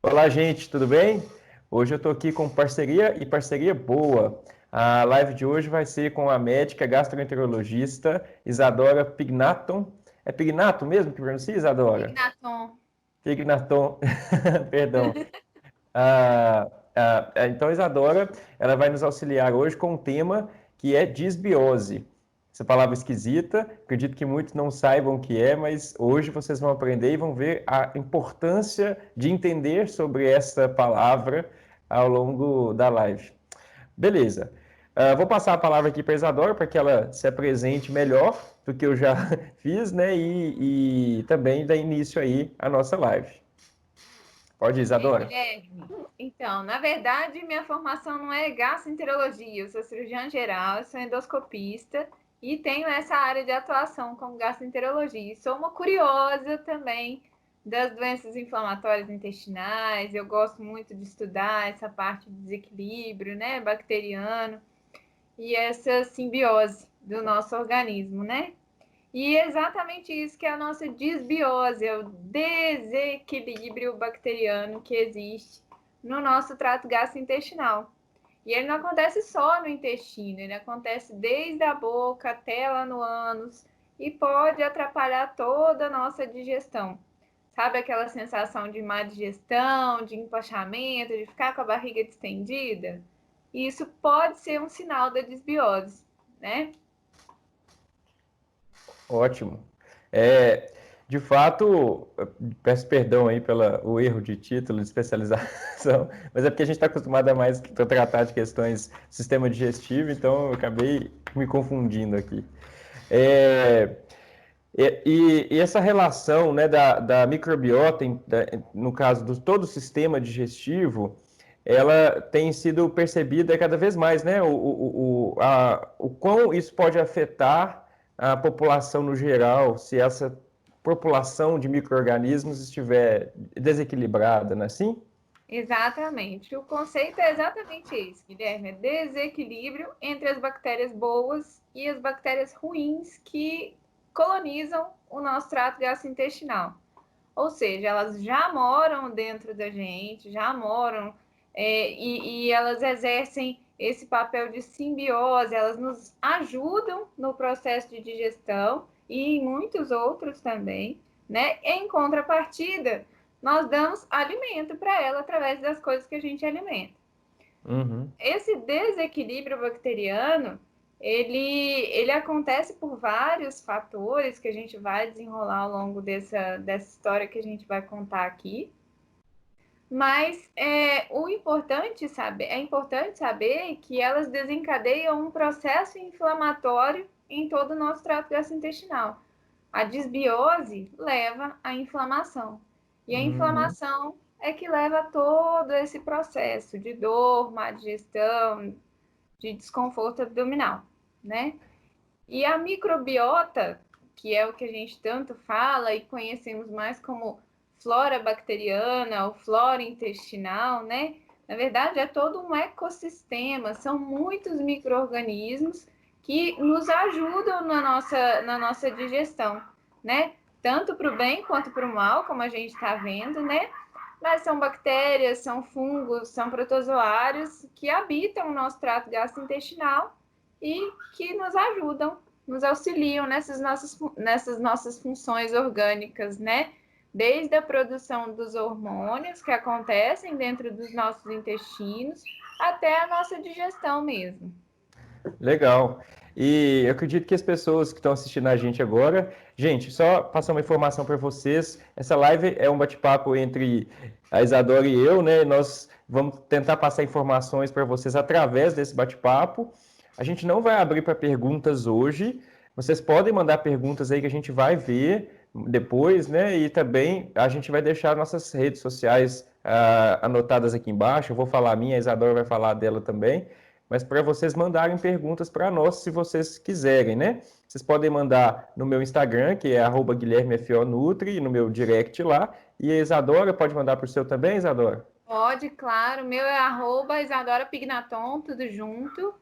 Olá, gente, tudo bem? Hoje eu estou aqui com parceria e parceria boa. A live de hoje vai ser com a médica gastroenterologista Isadora Pignaton. É Pignato mesmo que pronuncia, Isadora? Ignaton. Pignaton, perdão. Então, a Isadora, ela vai nos auxiliar hoje com um tema que é disbiose. Essa palavra esquisita, acredito que muitos não saibam o que é, mas hoje vocês vão aprender e vão ver a importância de entender sobre essa palavra ao longo da live. Beleza. Vou passar a palavra aqui para a Isadora para que ela se apresente melhor do que eu já fiz, né? E também dá início aí à nossa live. Pode ir, Isadora. Guilherme. Então, na verdade, minha formação não é gastroenterologia, eu sou cirurgiã geral, eu sou endoscopista e tenho essa área de atuação como gastroenterologia. E sou uma curiosa também das doenças inflamatórias intestinais, eu gosto muito de estudar essa parte de desequilíbrio, né, bacteriano e essa simbiose do nosso organismo, né? E é exatamente isso que é a nossa disbiose, é o desequilíbrio bacteriano que existe no nosso trato gastrointestinal. E ele não acontece só no intestino, ele acontece desde a boca até lá no ânus e pode atrapalhar toda a nossa digestão. Sabe aquela sensação de má digestão, de empachamento, de ficar com a barriga distendida? Isso pode ser um sinal da disbiose, né? Ótimo. De fato, peço perdão aí pelo erro de título de especialização, mas é porque a gente está acostumado a mais tratar de questões do sistema digestivo, então eu acabei me confundindo aqui. É, e essa relação, né, da microbiota, no caso do todo o sistema digestivo, ela tem sido percebida cada vez mais, né? O quão isso pode afetar a população no geral, se essa população de micro-organismos estiver desequilibrada, não é assim? Exatamente. O conceito é exatamente esse, Guilherme. É desequilíbrio entre as bactérias boas e as bactérias ruins que colonizam o nosso trato gastrointestinal. Ou seja, elas já moram dentro da gente, já moram, e elas exercem esse papel de simbiose, elas nos ajudam no processo de digestão e em muitos outros também, né? Em contrapartida, nós damos alimento para ela através das coisas que a gente alimenta. Uhum. Esse desequilíbrio bacteriano, ele acontece por vários fatores que a gente vai desenrolar ao longo dessa história que a gente vai contar aqui. Mas é importante saber que elas desencadeiam um processo inflamatório em todo o nosso trato gastrointestinal. A disbiose leva à inflamação. E a Uhum. inflamação é que leva a todo esse processo de dor, má digestão, de desconforto abdominal, né? E a microbiota, que é o que a gente tanto fala e conhecemos mais como flora bacteriana ou flora intestinal, né? Na verdade, é todo um ecossistema, são muitos micro-organismos que nos ajudam na nossa digestão, né? Tanto para o bem quanto para o mal, como a gente está vendo, né? Mas são bactérias, são fungos, são protozoários que habitam o nosso trato gastrointestinal e que nos ajudam, nos auxiliam nessas nossas funções orgânicas, né? Desde a produção dos hormônios que acontecem dentro dos nossos intestinos até a nossa digestão mesmo. Legal. E eu acredito que as pessoas que estão assistindo a gente agora, gente, só passar uma informação para vocês. Essa live é um bate-papo entre a Isadora e eu, né? Nós vamos tentar passar informações para vocês através desse bate-papo. A gente não vai abrir para perguntas hoje. Vocês podem mandar perguntas aí que a gente vai ver depois, né? E também a gente vai deixar nossas redes sociais anotadas aqui embaixo. Eu vou falar a minha, a Isadora vai falar dela também, mas para vocês mandarem perguntas para nós, se vocês quiserem, né? Vocês podem mandar no meu Instagram, que é @guilhermefonutri, no meu direct lá, e a Isadora pode mandar para o seu também, Isadora? Pode, claro. O meu é Isadora Pignaton, tudo junto,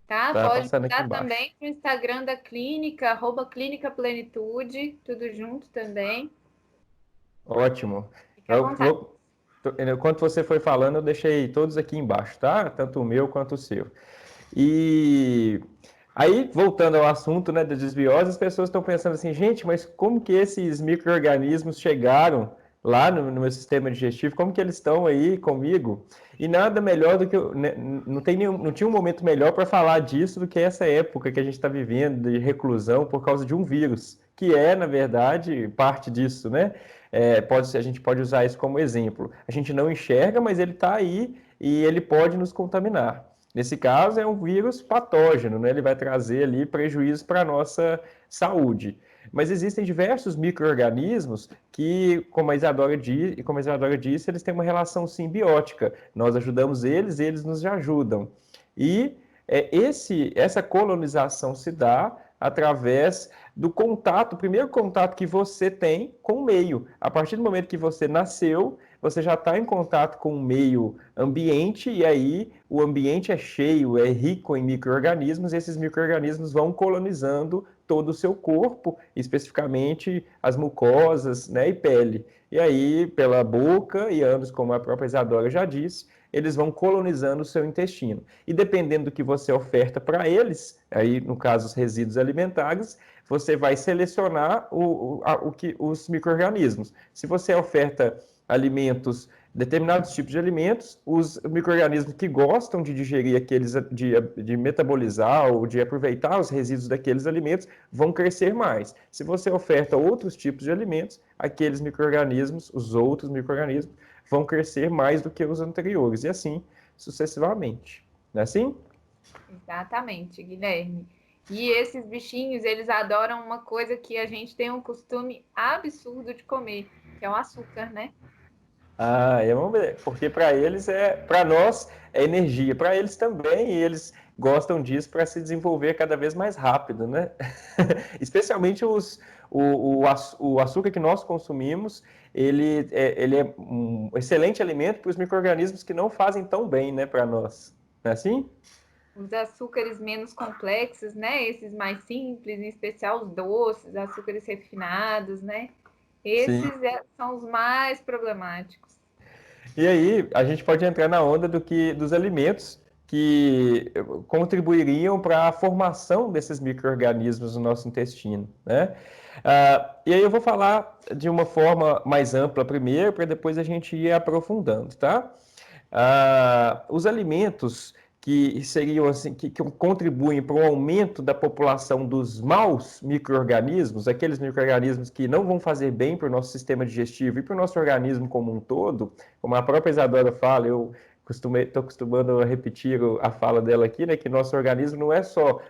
tá? Tá Pode passando aqui mandar embaixo. também para o Instagram da clínica, @clínica plenitude, tudo junto também. Ótimo. Fique à Eu vontade. Enquanto você foi falando, eu deixei todos aqui embaixo, tá? Tanto o meu quanto o seu. E aí, voltando ao assunto, né, da desbiose, as pessoas estão pensando assim, gente, mas como que esses micro-organismos chegaram lá no meu sistema digestivo? Como que eles estão aí comigo? E nada melhor do que... né, não tinha um momento melhor para falar disso do que essa época que a gente está vivendo de reclusão por causa de um vírus, que é, na verdade, parte disso, né? A gente pode usar isso como exemplo. A gente não enxerga, mas ele está aí e ele pode nos contaminar. Nesse caso, é um vírus patógeno, né? Ele vai trazer ali prejuízos para a nossa saúde. Mas existem diversos micro-organismos que, como a Isadora disse, eles têm uma relação simbiótica. Nós ajudamos eles, eles nos ajudam. E essa colonização se dá através do contato, o primeiro contato que você tem com o meio. A partir do momento que você nasceu, você já está em contato com o meio ambiente, e aí o ambiente é cheio, é rico em micro-organismos, e esses micro-organismos vão colonizando todo o seu corpo, especificamente as mucosas, né, e pele. E aí, pela boca e ânus, como a própria Isadora já disse, eles vão colonizando o seu intestino. E dependendo do que você oferta para eles, aí no caso os resíduos alimentares, você vai selecionar os micro-organismos. Se você oferta determinados tipos de alimentos, os micro-organismos que gostam de digerir de metabolizar ou de aproveitar os resíduos daqueles alimentos, vão crescer mais. Se você oferta outros tipos de alimentos, aqueles micro-organismos, os outros micro-organismos, vão crescer mais do que os anteriores, e assim sucessivamente. Não é assim? Exatamente, Guilherme. E esses bichinhos, eles adoram uma coisa que a gente tem um costume absurdo de comer, que é o açúcar, né? Porque para nós é energia, para eles também, e eles gostam disso para se desenvolver cada vez mais rápido, né? Especialmente o açúcar que nós consumimos, ele é um excelente alimento para os micro-organismos que não fazem tão bem, né, para nós. Não é assim? Os açúcares menos complexos, né? Esses mais simples, em especial os doces, açúcares refinados, né? Sim. São os mais problemáticos. E aí, a gente pode entrar na onda dos alimentos que contribuiriam para a formação desses micro-organismos no nosso intestino, né? E aí eu vou falar de uma forma mais ampla primeiro, para depois a gente ir aprofundando, tá? Os alimentos que seriam assim, que contribuem para o aumento da população dos maus micro-organismos, aqueles micro-organismos que não vão fazer bem para o nosso sistema digestivo e para o nosso organismo como um todo, como a própria Isadora fala, eu estou acostumando a repetir a fala dela aqui, né, que nosso organismo não é só,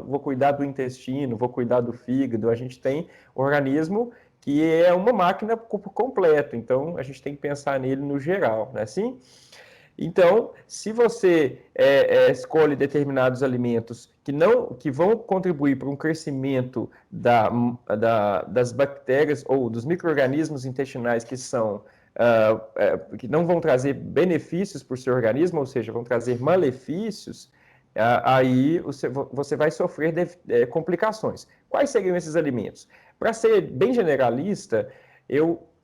vou cuidar do intestino, vou cuidar do fígado, a gente tem um organismo que é uma máquina por completo, então a gente tem que pensar nele no geral, não é assim? Então, se você escolhe determinados alimentos que vão contribuir para um crescimento das bactérias ou dos micro-organismos intestinais que não vão trazer benefícios para o seu organismo, ou seja, vão trazer malefícios, aí você vai sofrer complicações. Quais seriam esses alimentos? Para ser bem generalista,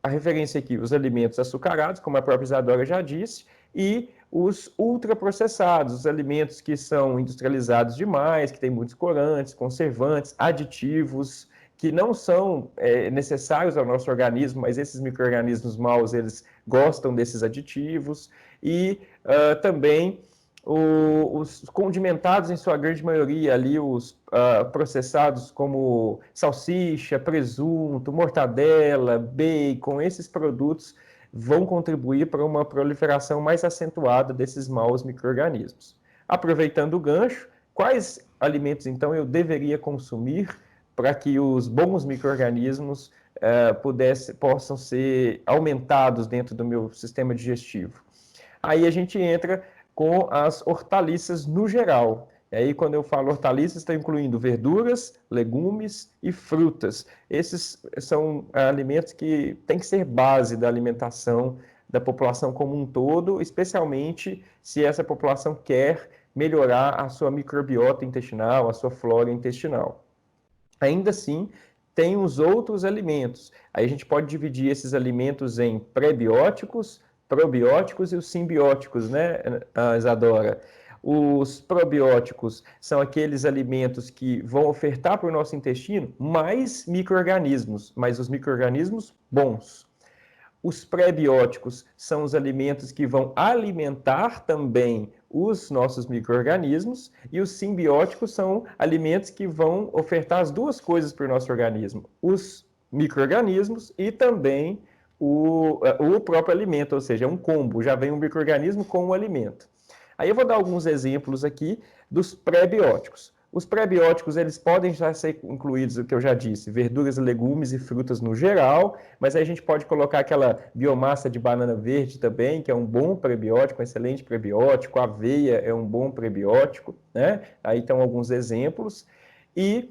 a referência aqui, os alimentos açucarados, como a própria Isadora já disse, e os ultraprocessados, os alimentos que são industrializados demais, que têm muitos corantes, conservantes, aditivos, que não são necessários ao nosso organismo, mas esses micro-organismos maus, eles gostam desses aditivos, e também os condimentados, em sua grande maioria, ali os processados como salsicha, presunto, mortadela, bacon, esses produtos vão contribuir para uma proliferação mais acentuada desses maus micro-organismos. Aproveitando o gancho, quais alimentos, então, eu deveria consumir para que os bons micro-organismos possam ser aumentados dentro do meu sistema digestivo? Aí a gente entra com as hortaliças no geral. E aí, quando eu falo hortaliças, estou incluindo verduras, legumes e frutas. Esses são alimentos que têm que ser base da alimentação da população como um todo, especialmente se essa população quer melhorar a sua microbiota intestinal, a sua flora intestinal. Ainda assim, tem os outros alimentos. Aí a gente pode dividir esses alimentos em pré-bióticos, probióticos e os simbióticos, né, Isadora? Os probióticos são aqueles alimentos que vão ofertar para o nosso intestino mais micro-organismos, mas os micro-organismos bons. Os pré-bióticos são os alimentos que vão alimentar também os nossos micro-organismos, e os simbióticos são alimentos que vão ofertar as duas coisas para o nosso organismo: os micro-organismos e também o próprio alimento, ou seja, é um combo, já vem um micro-organismo com o alimento. Aí eu vou dar alguns exemplos aqui dos pré-bióticos. Os pré-bióticos, eles podem já ser incluídos, o que eu já disse, verduras, legumes e frutas no geral, mas aí a gente pode colocar aquela biomassa de banana verde também, que é um bom prebiótico, um excelente prebiótico, a aveia é um bom prebiótico, né? Aí estão alguns exemplos. E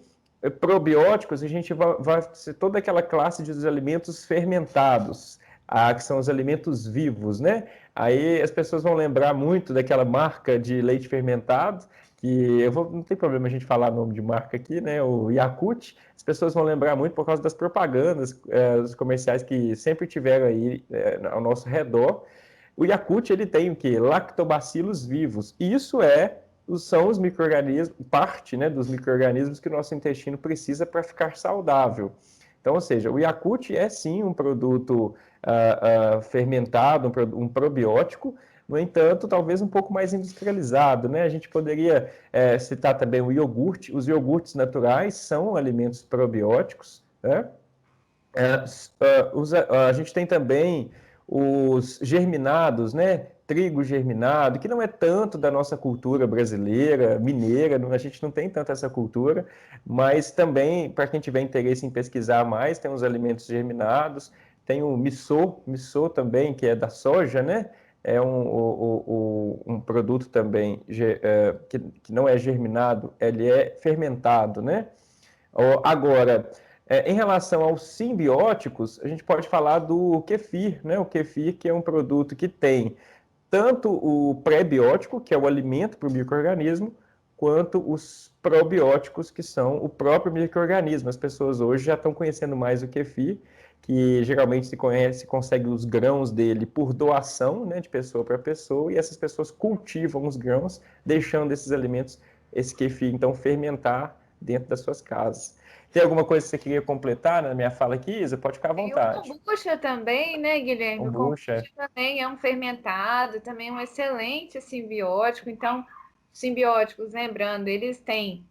probióticos, a gente vai ser toda aquela classe de alimentos fermentados, que são os alimentos vivos, né? Aí as pessoas vão lembrar muito daquela marca de leite fermentado, que não tem problema a gente falar nome de marca aqui, né? O Yakult. As pessoas vão lembrar muito por causa das propagandas, os comerciais que sempre tiveram aí ao nosso redor. O Yakult, ele tem o quê? Lactobacilos vivos. E isso são os micro-organismos, parte, né, dos micro-organismos que o nosso intestino precisa para ficar saudável. Então, ou seja, o Yakult é sim um produto fermentado, um probiótico, no entanto, talvez um pouco mais industrializado, né? A gente poderia citar também o iogurte. Os iogurtes naturais são alimentos probióticos, né? A gente tem também os germinados, né? Trigo germinado, que não é tanto da nossa cultura brasileira, mineira, a gente não tem tanto essa cultura, mas também, para quem tiver interesse em pesquisar mais, tem os alimentos germinados, tem o miso também, que é da soja, né? É um produto também que não é germinado, ele é fermentado, né? Agora, em relação aos simbióticos, a gente pode falar do kefir, né? O kefir, que é um produto que tem tanto o pré-biótico, que é o alimento para o micro-organismo, quanto os probióticos, que são o próprio micro-organismo. As pessoas hoje já estão conhecendo mais o kefir, que geralmente se consegue os grãos dele por doação, né, de pessoa para pessoa, e essas pessoas cultivam os grãos, deixando esses alimentos, esse kefir, então, fermentar dentro das suas casas. Tem alguma coisa que você queria completar na minha fala aqui, Isa? Pode ficar à E o vontade. kombucha também, né, Guilherme? O Kombucha. kombucha também é um fermentado, também é um excelente simbiótico. Então, simbióticos, lembrando, eles têm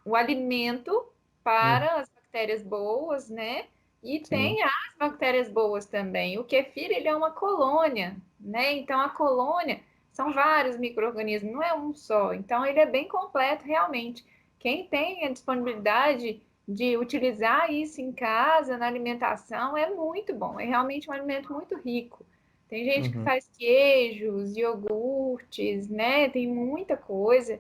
o alimento Hum, para as bactérias boas, né? E sim. tem as bactérias boas também. O kefir, ele é uma colônia, né? Então, a colônia são vários micro-organismos, não é um só. Então, ele é bem completo, realmente. Quem tem a disponibilidade de utilizar isso em casa, na alimentação, é muito bom. É realmente um alimento muito rico. Tem gente que Uhum. faz queijos, iogurtes, né? Tem muita coisa,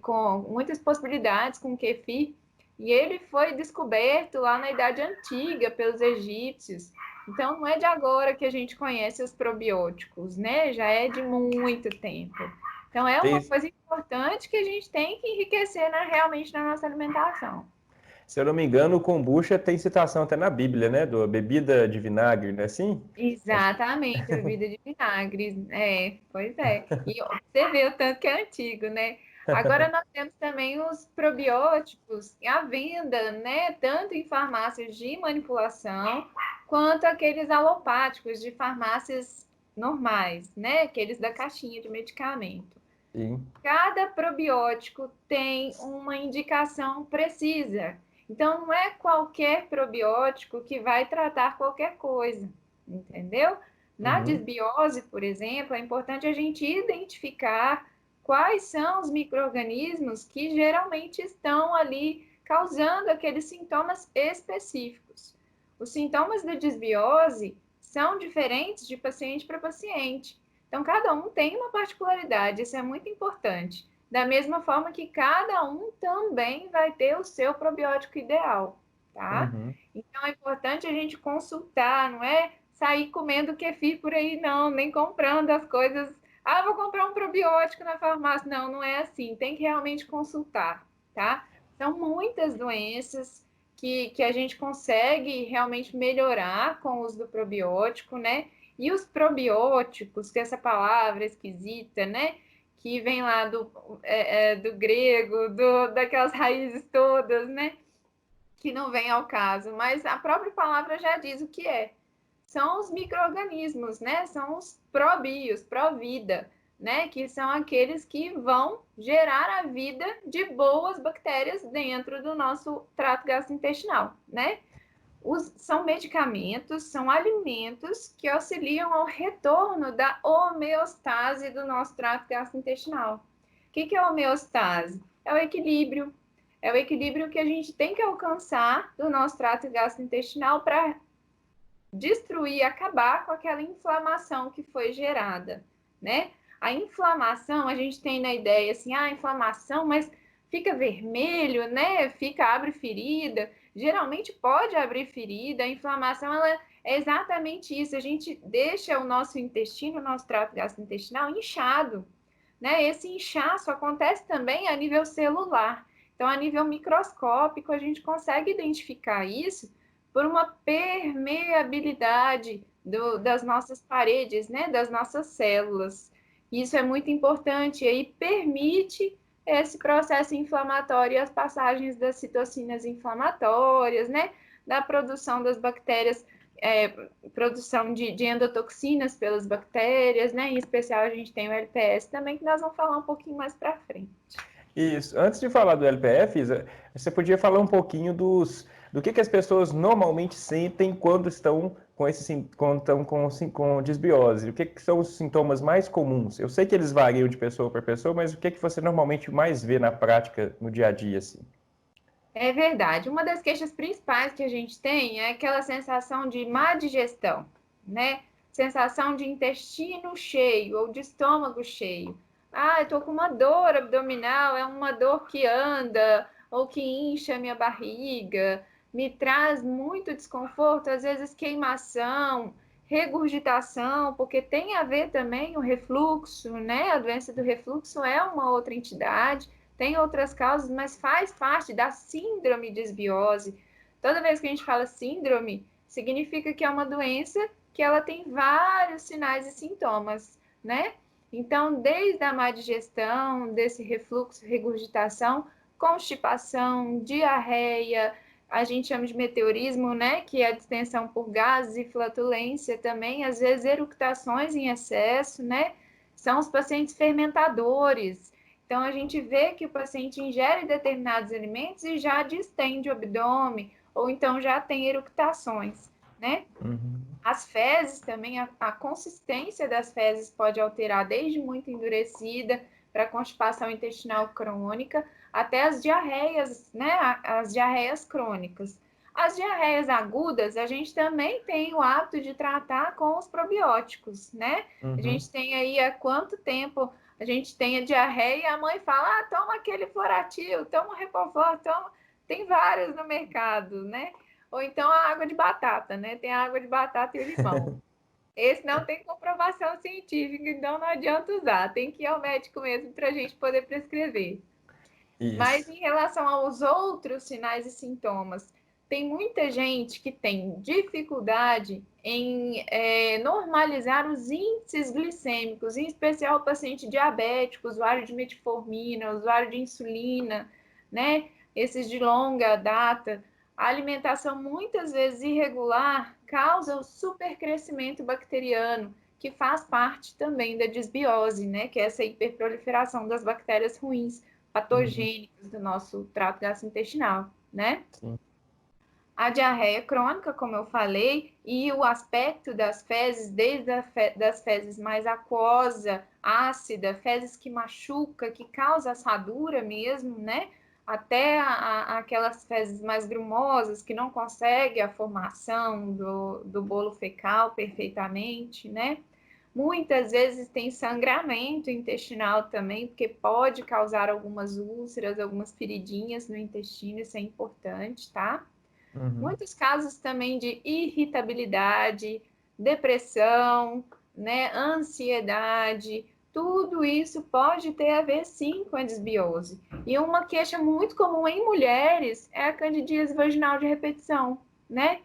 com muitas possibilidades com kefir. E ele foi descoberto lá na Idade Antiga pelos egípcios. Então, não é de agora que a gente conhece os probióticos, né? Já é de muito tempo. Então, é uma Tem, coisa importante que a gente tem que enriquecer realmente na nossa alimentação. se eu não me engano, o kombucha tem citação até na Bíblia, né? Do bebida de vinagre, não é assim? Acho que Exatamente, bebida de vinagre. É, pois é. E ó, você vê o tanto que é antigo, né? Agora nós temos também os probióticos à venda, né? Tanto em farmácias de manipulação, quanto aqueles alopáticos de farmácias normais, né? Aqueles da caixinha de medicamento. sim. Cada probiótico tem uma indicação precisa. Então, não é qualquer probiótico que vai tratar qualquer coisa, entendeu? Na Uhum. desbiose, por exemplo, é importante a gente identificar quais são os micro-organismos que geralmente estão ali causando aqueles sintomas específicos. Os sintomas da desbiose são diferentes de paciente para paciente. Então, cada um tem uma particularidade, isso é muito importante. Da mesma forma que cada um também vai ter o seu probiótico ideal, tá? Uhum. Então, é importante a gente consultar, não é sair comendo kefir por aí, não, nem comprando as coisas. Ah, vou comprar um probiótico na farmácia. Não, não é assim. Tem que realmente consultar, tá? São muitas doenças que a gente consegue realmente melhorar com o uso do probiótico, né? E os probióticos, que essa palavra esquisita, né? Que vem lá do grego, daquelas raízes todas, né? Que não vem ao caso, mas a própria palavra já diz o que é. São os micro-organismos, né? São os probios, pró-vida, né? Que são aqueles que vão gerar a vida de boas bactérias dentro do nosso trato gastrointestinal, né? São medicamentos, são alimentos que auxiliam ao retorno da homeostase do nosso trato gastrointestinal. O que é a homeostase? É o equilíbrio. É o equilíbrio que a gente tem que alcançar do nosso trato gastrointestinal para destruir, acabar com aquela inflamação que foi gerada, né? A inflamação, a gente tem na ideia assim, inflamação, mas fica vermelho, né? Abre ferida. Geralmente pode abrir ferida. A inflamação, ela é exatamente isso. A gente deixa o nosso intestino, o nosso trato gastrointestinal inchado, né? Esse inchaço acontece também a nível celular. Então, a nível microscópico, a gente consegue identificar isso por uma permeabilidade das nossas paredes, né? Das nossas células. Isso é muito importante e aí permite esse processo inflamatório e as passagens das citocinas inflamatórias, né? Da produção das bactérias, produção de endotoxinas pelas bactérias, né? Em especial a gente tem o LPS também, que nós vamos falar um pouquinho mais para frente. Isso. Antes de falar do LPF, Isa, você podia falar um pouquinho do que as pessoas normalmente sentem quando estão com desbiose. O que são os sintomas mais comuns? Eu sei que eles variam de pessoa para pessoa, mas o que você normalmente mais vê na prática, no dia a dia, assim? É verdade. Uma das queixas principais que a gente tem é aquela sensação de má digestão, né? Sensação de intestino cheio ou de estômago cheio. Eu tô com uma dor abdominal, é uma dor que anda ou que incha a minha barriga, me traz muito desconforto, às vezes queimação, regurgitação, porque tem a ver também o refluxo, né? A doença do refluxo é uma outra entidade. Tem outras causas, mas faz parte da síndrome de desbiose. Toda vez que a gente fala síndrome, significa que é uma doença que ela tem vários sinais e sintomas, né? Então, desde a má digestão, desse refluxo, regurgitação, constipação, diarreia, a gente chama de meteorismo, né? Que é a distensão por gases e flatulência também, às vezes eructações em excesso, né? São os pacientes fermentadores. Então, a gente vê que o paciente ingere determinados alimentos e já distende o abdômen, ou então já tem eructações, né? Uhum. As fezes também, a consistência das fezes pode alterar desde muito endurecida para constipação intestinal crônica, até as diarreias, né? As diarreias crônicas. As diarreias agudas, a gente também tem o hábito de tratar com os probióticos, né? A Uhum. gente tem aí há quanto tempo a gente tem a diarreia e a mãe fala, toma aquele Floratil, toma o Repofor, toma... Tem vários no mercado, né? Ou então a água de batata, né? Tem a água de batata e o limão. Esse não tem comprovação científica, então não adianta usar. Tem que ir ao médico mesmo para a gente poder prescrever. Mas Isso. em relação aos outros sinais e sintomas, tem muita gente que tem dificuldade em normalizar os índices glicêmicos, em especial o paciente diabético, usuário de metformina, usuário de insulina, né? Esses de longa data. A alimentação muitas vezes irregular causa o supercrescimento bacteriano, que faz parte também da desbiose, né? Que é essa hiperproliferação das bactérias ruins Uhum. patogênicos do nosso trato gastrointestinal, né? Sim. A diarreia crônica, como eu falei, e o aspecto das fezes, desde das fezes mais aquosa, ácida, fezes que machuca, que causa assadura mesmo, né? Até aquelas fezes mais grumosas, que não conseguem a formação do bolo fecal perfeitamente, né? Muitas vezes tem sangramento intestinal também, porque pode causar algumas úlceras, algumas feridinhas no intestino, isso é importante, tá? Uhum. Muitos casos também de irritabilidade, depressão, né, ansiedade, tudo isso pode ter a ver sim com a desbiose. E uma queixa muito comum em mulheres é a candidíase vaginal de repetição, né?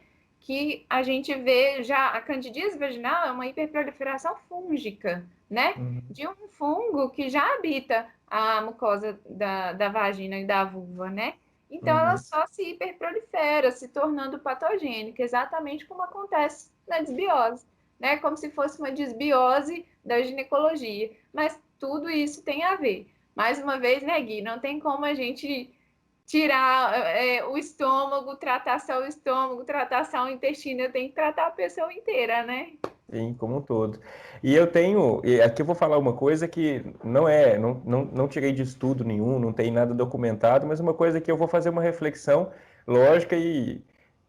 que a gente vê já a candidíase vaginal é uma hiperproliferação fúngica, né? Uhum. De um fungo que já habita a mucosa da vagina e da vulva, né? Então ela Uhum. só se hiperprolifera, se tornando patogênica, exatamente como acontece na desbiose, né? Como se fosse uma desbiose da ginecologia. Mas tudo isso tem a ver. Mais uma vez, né, Gui? Não tem como a gente tirar o estômago, tratar só o estômago, tratar só o intestino, eu tenho que tratar a pessoa inteira, né? Sim, como um todo. E aqui eu vou falar uma coisa que não tirei de estudo nenhum, não tem nada documentado, mas uma coisa que eu vou fazer uma reflexão lógica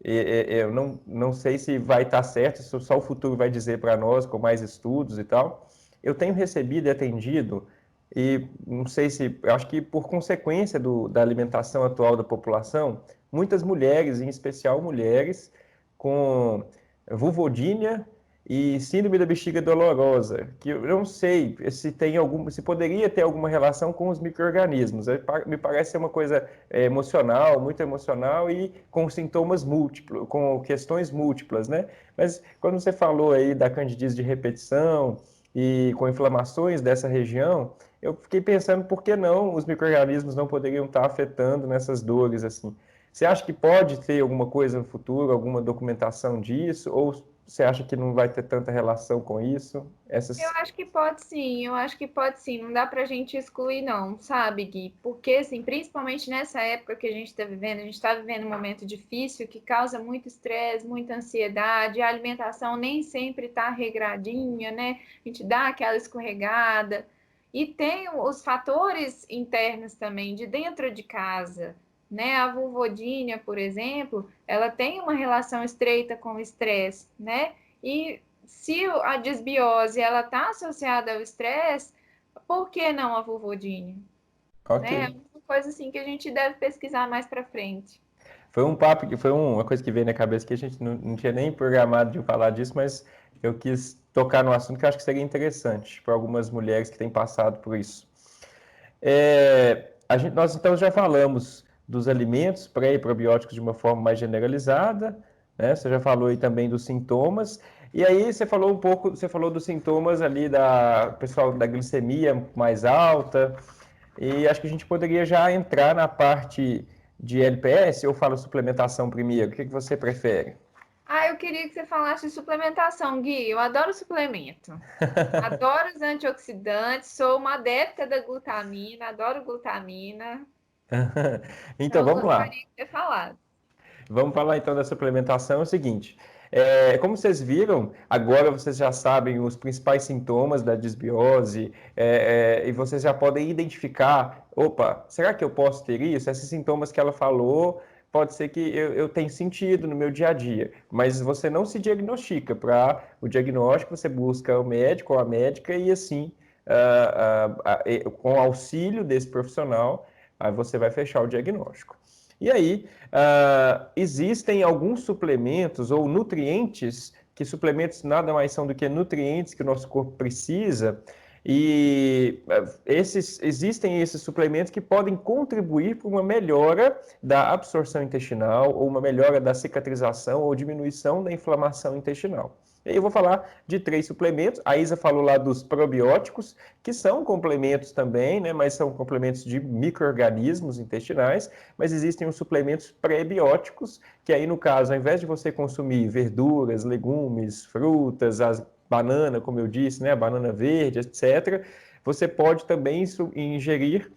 eu não sei se vai estar certo, isso só o futuro vai dizer para nós, com mais estudos e tal. Eu tenho recebido e atendido, e não sei se, eu acho que por consequência da alimentação atual da população, muitas mulheres, em especial mulheres, com vulvodínia e síndrome da bexiga dolorosa, que eu não sei se poderia ter alguma relação com os micro-organismos. Me parece ser uma coisa emocional, muito emocional e com sintomas múltiplos, com questões múltiplas, né? Mas quando você falou aí da candidíase de repetição e com inflamações dessa região, eu fiquei pensando por que não os micro-organismos não poderiam estar afetando nessas dores assim. Você acha que pode ter alguma coisa no futuro, alguma documentação disso, ou você acha que não vai ter tanta relação com isso? Eu Essas. acho que pode sim, eu acho que pode sim, não dá pra gente excluir não, sabe, Gui? Porque, assim, principalmente nessa época que a gente está vivendo um momento difícil que causa muito estresse, muita ansiedade, a alimentação nem sempre tá regradinha, né? A gente dá aquela escorregada. E tem os fatores internos também, de dentro de casa, né? A vulvodínia, por exemplo, ela tem uma relação estreita com o estresse, né? E se a desbiose ela está associada ao estresse, por que não a vulvodínia? Ok. Né? É uma coisa assim que a gente deve pesquisar mais para frente. Foi um papo que foi uma coisa que veio na cabeça que a gente não tinha nem programado de falar disso, mas eu quis tocar no assunto que eu acho que seria interessante para algumas mulheres que têm passado por isso. Nós então já falamos dos alimentos pré e probióticos de uma forma mais generalizada, né? Você já falou aí também dos sintomas. E aí você falou um pouco, você falou dos sintomas ali da pessoal da glicemia mais alta. E acho que a gente poderia já entrar na parte de LPS ou fala suplementação primeiro? O que você prefere? Ah, eu queria que você falasse de suplementação, Gui. Eu adoro suplemento. Adoro os antioxidantes, sou uma adepta da glutamina, adoro glutamina. Então Então, eu vamos lá. gostaria de ter falado. Vamos falar então da suplementação. É o seguinte: como vocês viram, agora vocês já sabem os principais sintomas da desbiose, e vocês já podem identificar: opa, será que eu posso ter isso? Esses sintomas que ela falou, pode ser que eu tenha sentido no meu dia a dia, mas você não se diagnostica. Para o diagnóstico, você busca o médico ou a médica e assim, com o auxílio desse profissional, aí você vai fechar o diagnóstico. E aí, existem alguns suplementos ou nutrientes, que suplementos nada mais são do que nutrientes que o nosso corpo precisa, e existem esses suplementos que podem contribuir para uma melhora da absorção intestinal, ou uma melhora da cicatrização, ou diminuição da inflamação intestinal. E aí eu vou falar de 3 suplementos. A Isa falou lá dos probióticos, que são complementos também, né, mas são complementos de micro-organismos intestinais, mas existem os suplementos pré-bióticos, que aí no caso, ao invés de você consumir verduras, legumes, frutas, as banana, como eu disse, né, a banana verde, etc., você pode também ingerir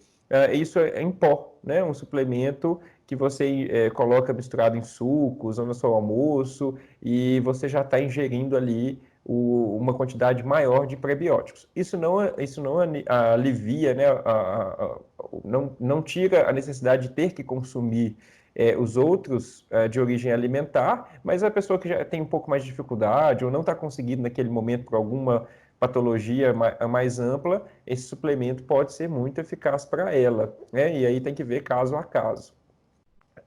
isso em pó, né, um suplemento que você coloca misturado em sucos ou no seu almoço e você já está ingerindo ali uma quantidade maior de prebióticos. Isso não alivia, né, não tira a necessidade de ter que consumir os outros de origem alimentar, mas a pessoa que já tem um pouco mais de dificuldade ou não está conseguindo naquele momento por alguma patologia mais ampla, esse suplemento pode ser muito eficaz para ela, né? E aí tem que ver caso a caso.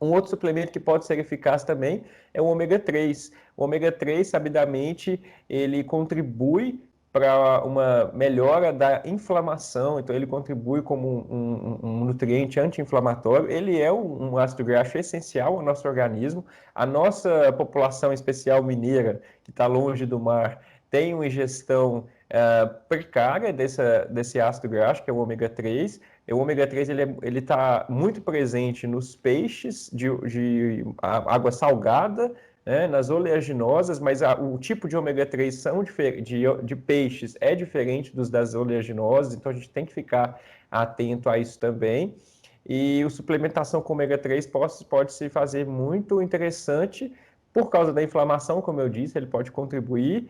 Um outro suplemento que pode ser eficaz também é o ômega 3. O ômega 3, sabidamente, ele contribui para uma melhora da inflamação, então ele contribui como um nutriente anti-inflamatório. Ele é um ácido graxo essencial ao nosso organismo. A nossa população especial mineira, que está longe do mar, tem uma ingestão precária desse ácido graxo, que é o ômega 3. O ômega 3 ele está muito presente nos peixes de água salgada, né, nas oleaginosas, mas o tipo de ômega 3 de peixes é diferente dos das oleaginosas, então a gente tem que ficar atento a isso também. E a suplementação com ômega 3 pode se fazer muito interessante por causa da inflamação, como eu disse, ele pode contribuir,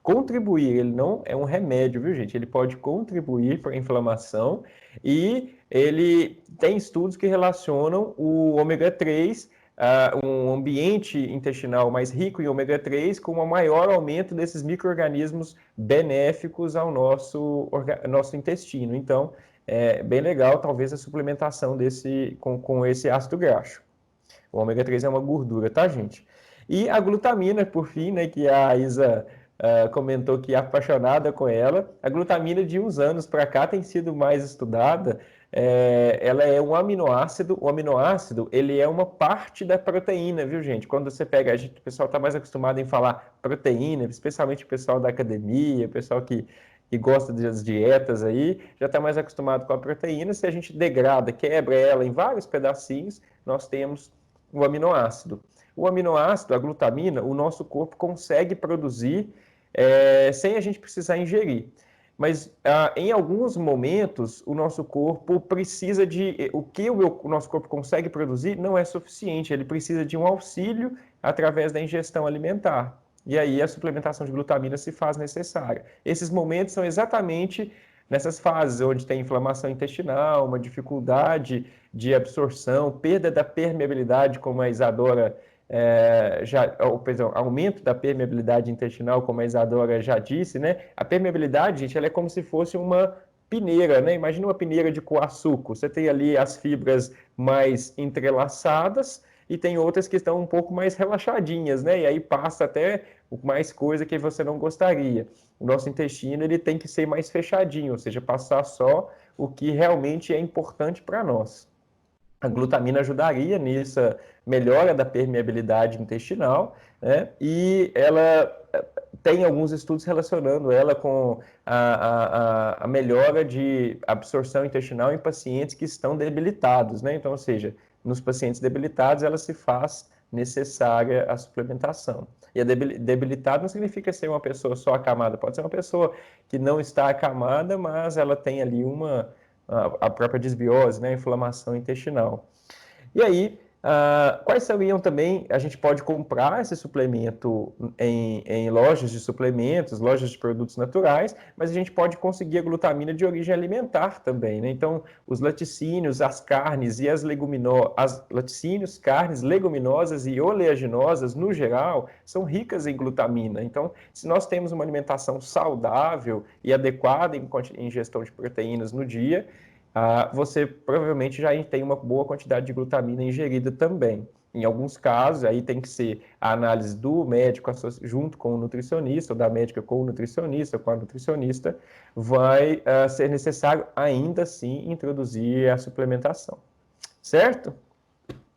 ele não é um remédio, viu, gente? Ele pode contribuir para a inflamação e ele tem estudos que relacionam o ômega 3 um ambiente intestinal mais rico em ômega 3 com um maior aumento desses micro-organismos benéficos ao nosso intestino. Então, é bem legal, talvez, a suplementação com esse ácido graxo. O ômega 3 é uma gordura, tá, gente? E a glutamina, por fim, né, que a Isa comentou que é apaixonada com ela. A glutamina, de uns anos para cá, tem sido mais estudada. Ela é um aminoácido. O aminoácido, ele é uma parte da proteína, viu, gente? Quando você pega, o pessoal está mais acostumado em falar proteína, especialmente o pessoal da academia, o pessoal que gosta das dietas aí, já está mais acostumado com a proteína. Se a gente degrada, quebra ela em vários pedacinhos, nós temos o aminoácido. O aminoácido, a glutamina, o nosso corpo consegue produzir sem a gente precisar ingerir. Mas em alguns momentos o nosso corpo precisa de... O que o nosso corpo consegue produzir não é suficiente, ele precisa de um auxílio através da ingestão alimentar. E aí a suplementação de glutamina se faz necessária. Esses momentos são exatamente nessas fases onde tem inflamação intestinal, uma dificuldade de absorção, perda da permeabilidade, como a Isadora aumento da permeabilidade intestinal, como a Isadora já disse, né? A permeabilidade, gente, ela é como se fosse uma peneira, né? Imagina uma peneira de coar-suco. Você tem ali as fibras mais entrelaçadas e tem outras que estão um pouco mais relaxadinhas, né? E aí passa até mais coisa que você não gostaria. O nosso intestino, ele tem que ser mais fechadinho, ou seja, passar só o que realmente é importante para nós. A glutamina ajudaria nessa melhora da permeabilidade intestinal, né? E ela tem alguns estudos relacionando ela com a melhora de absorção intestinal em pacientes que estão debilitados, né? Então, ou seja, nos pacientes debilitados, ela se faz necessária a suplementação. E a debilitado não significa ser uma pessoa só acamada, pode ser uma pessoa que não está acamada, mas ela tem ali a própria desbiose, né, a inflamação intestinal. E aí, quais seriam também, a gente pode comprar esse suplemento em lojas de suplementos, lojas de produtos naturais, mas a gente pode conseguir a glutamina de origem alimentar também, né? Então, os laticínios, as carnes e as laticínios, carnes, leguminosas e oleaginosas, no geral, são ricas em glutamina. Então, se nós temos uma alimentação saudável e adequada em ingestão de proteínas no dia, você provavelmente já tem uma boa quantidade de glutamina ingerida também. Em alguns casos, aí tem que ser a análise do médico junto com o nutricionista, ou da médica com o nutricionista, com a nutricionista, vai ser necessário ainda assim introduzir a suplementação. Certo?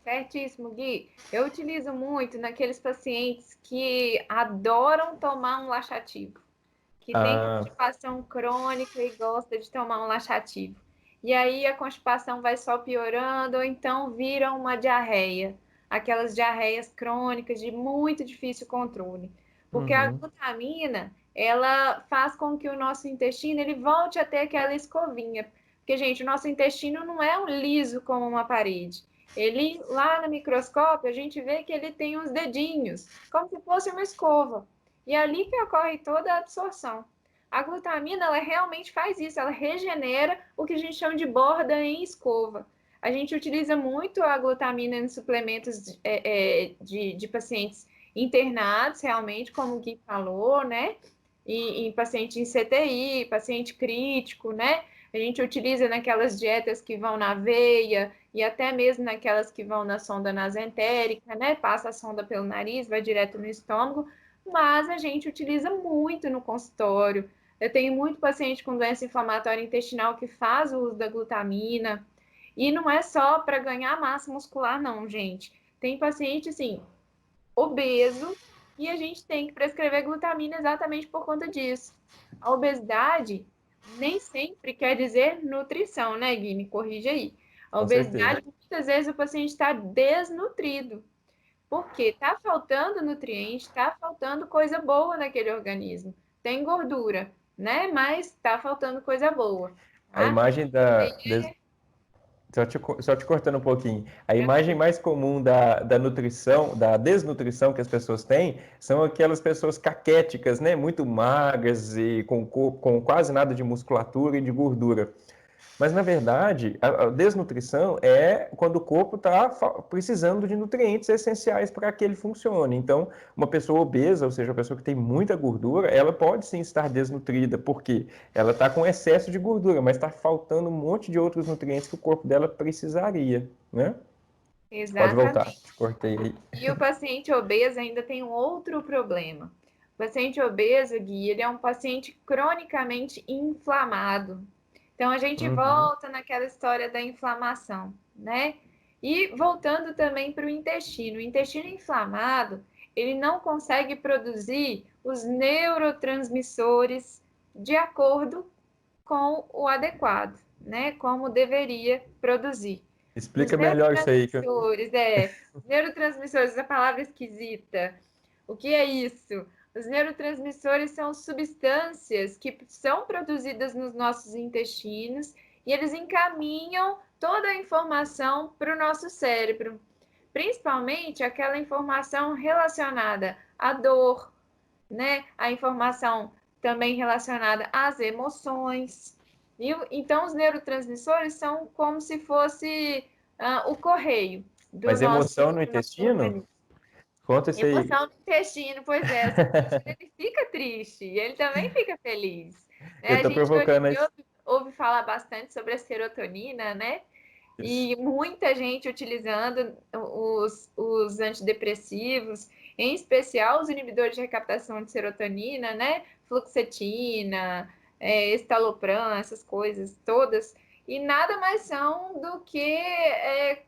Certíssimo, Gui. Eu utilizo muito naqueles pacientes que adoram tomar um laxativo, que tem constipação crônica e gosta de tomar um laxativo. E aí a constipação vai só piorando, ou então vira uma diarreia, aquelas diarreias crônicas de muito difícil controle. Porque a glutamina, ela faz com que o nosso intestino ele volte a ter aquela escovinha. Porque, gente, o nosso intestino não é um liso como uma parede. Ele, lá no microscópio, a gente vê que ele tem uns dedinhos, como se fosse uma escova. E é ali que ocorre toda a absorção. A glutamina, ela realmente faz isso, ela regenera o que a gente chama de borda em escova. A gente utiliza muito a glutamina em suplementos de pacientes internados, realmente, como o Gui falou, né? E em paciente em CTI, paciente crítico, né? A gente utiliza naquelas dietas que vão na veia e até mesmo naquelas que vão na sonda nasentérica, né? Passa a sonda pelo nariz, vai direto no estômago, mas a gente utiliza muito no consultório. Eu tenho muito paciente com doença inflamatória intestinal que faz o uso da glutamina. E não é só para ganhar massa muscular, não, gente. Tem paciente, assim, obeso, e a gente tem que prescrever glutamina exatamente por conta disso. A obesidade nem sempre quer dizer nutrição, né, Gui? Me corrige aí. A Com certeza. obesidade, muitas vezes o paciente está desnutrido, porque está faltando nutriente, está faltando coisa boa naquele organismo. Tem gordura, né? Mas está faltando coisa boa. A Tá? imagem só te cortando um pouquinho. A imagem mais comum da nutrição, da desnutrição que as pessoas têm, são aquelas pessoas caquéticas, né? Muito magras e com quase nada de musculatura e de gordura. Mas, na verdade, a desnutrição é quando o corpo está precisando de nutrientes essenciais para que ele funcione. Então, uma pessoa obesa, ou seja, uma pessoa que tem muita gordura, ela pode sim estar desnutrida, porque ela está com excesso de gordura, mas está faltando um monte de outros nutrientes que o corpo dela precisaria, né? Pode voltar, Exatamente. te cortei aí. E o paciente obeso ainda tem um outro problema. O paciente obeso, Gui, ele é um paciente cronicamente inflamado. Então, a gente Uhum. volta naquela história da inflamação, né? E voltando também para o intestino inflamado, ele não consegue produzir os neurotransmissores de acordo com o adequado, né? Como deveria produzir. Os Explica melhor isso aí. neurotransmissores, neurotransmissores, essa palavra esquisita. O que é isso? Os neurotransmissores são substâncias que são produzidas nos nossos intestinos e eles encaminham toda a informação para o nosso cérebro, principalmente aquela informação relacionada à dor, né? A informação também relacionada às emoções. Então, os neurotransmissores são como se fosse o correio do Mas nosso, emoção no do nosso intestino? organismo. Conta isso aí. Emoção no intestino, pois é, o intestino ele fica triste, ele também fica feliz. Né? Eu A tô gente hoje em provocando dia isso. ouve falar bastante sobre a serotonina, né? E muita gente utilizando os antidepressivos, em especial os inibidores de recaptação de serotonina, né? Fluoxetina, estalopram, essas coisas todas. E nada mais são do que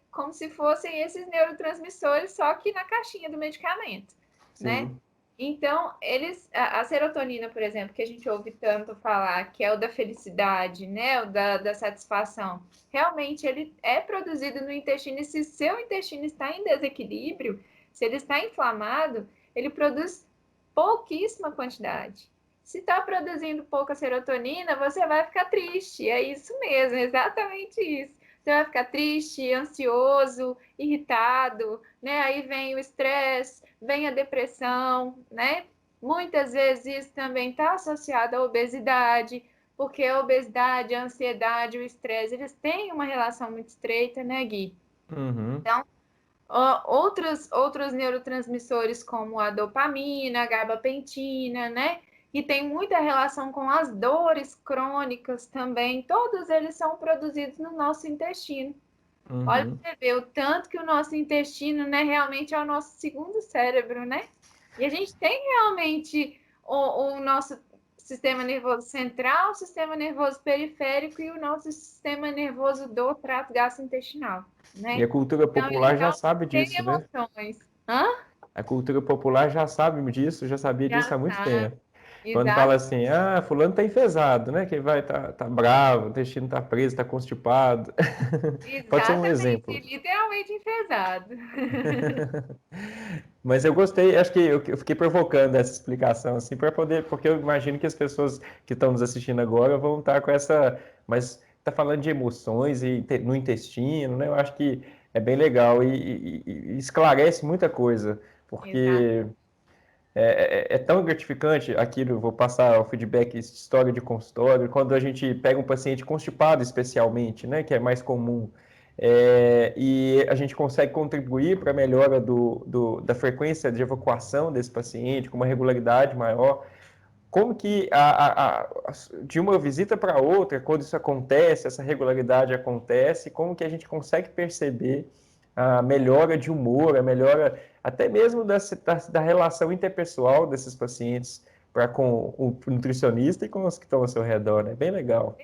como se fossem esses neurotransmissores, só que na caixinha do medicamento, né? Sim. Então, a serotonina, por exemplo, que a gente ouve tanto falar, que é o da felicidade, né? O da satisfação, realmente ele é produzido no intestino, e se seu intestino está em desequilíbrio, se ele está inflamado, ele produz pouquíssima quantidade. Se está produzindo pouca serotonina, você vai ficar triste. É isso mesmo, exatamente isso. Você vai ficar triste, ansioso, irritado, né? Aí vem o estresse, vem a depressão, né? Muitas vezes isso também está associado à obesidade, porque a obesidade, a ansiedade, o estresse, eles têm uma relação muito estreita, né, Gui? Uhum. Então, outros neurotransmissores como a dopamina, a gabapentina, né? Que tem muita relação com as dores crônicas também, todos eles são produzidos no nosso intestino. Olha Uhum. para você ver o tanto que o nosso intestino, né, realmente é o nosso segundo cérebro, né? E a gente tem realmente o nosso sistema nervoso central, o sistema nervoso periférico e o nosso sistema nervoso do trato gastrointestinal, E a né? cultura Então, ele popular já realmente sabe tem disso, né? emoções. Hã? A cultura popular já sabe disso, já sabia disso Já há muito sabe. tempo. Quando fala Exato, assim, ah, fulano tá enfesado, né? Que vai tá bravo, o intestino tá preso, tá constipado. Pode ser um exatamente, exemplo. literalmente enfesado. Mas eu gostei, acho que eu fiquei provocando essa explicação, assim, para poder, porque eu imagino que as pessoas que estão nos assistindo agora vão estar com essa, mas tá falando de emoções e no intestino, né? Eu acho que é bem legal e esclarece muita coisa, Exato. porque é tão gratificante aquilo, vou passar o feedback, história de consultório, quando a gente pega um paciente constipado especialmente, né, que é mais comum, e a gente consegue contribuir para a melhora da frequência de evacuação desse paciente, com uma regularidade maior. Como que de uma visita para outra, quando isso acontece, essa regularidade acontece, como que a gente consegue perceber a melhora de humor, a melhora até mesmo da relação interpessoal desses pacientes para com o nutricionista e com os que estão ao seu redor, né? Bem legal.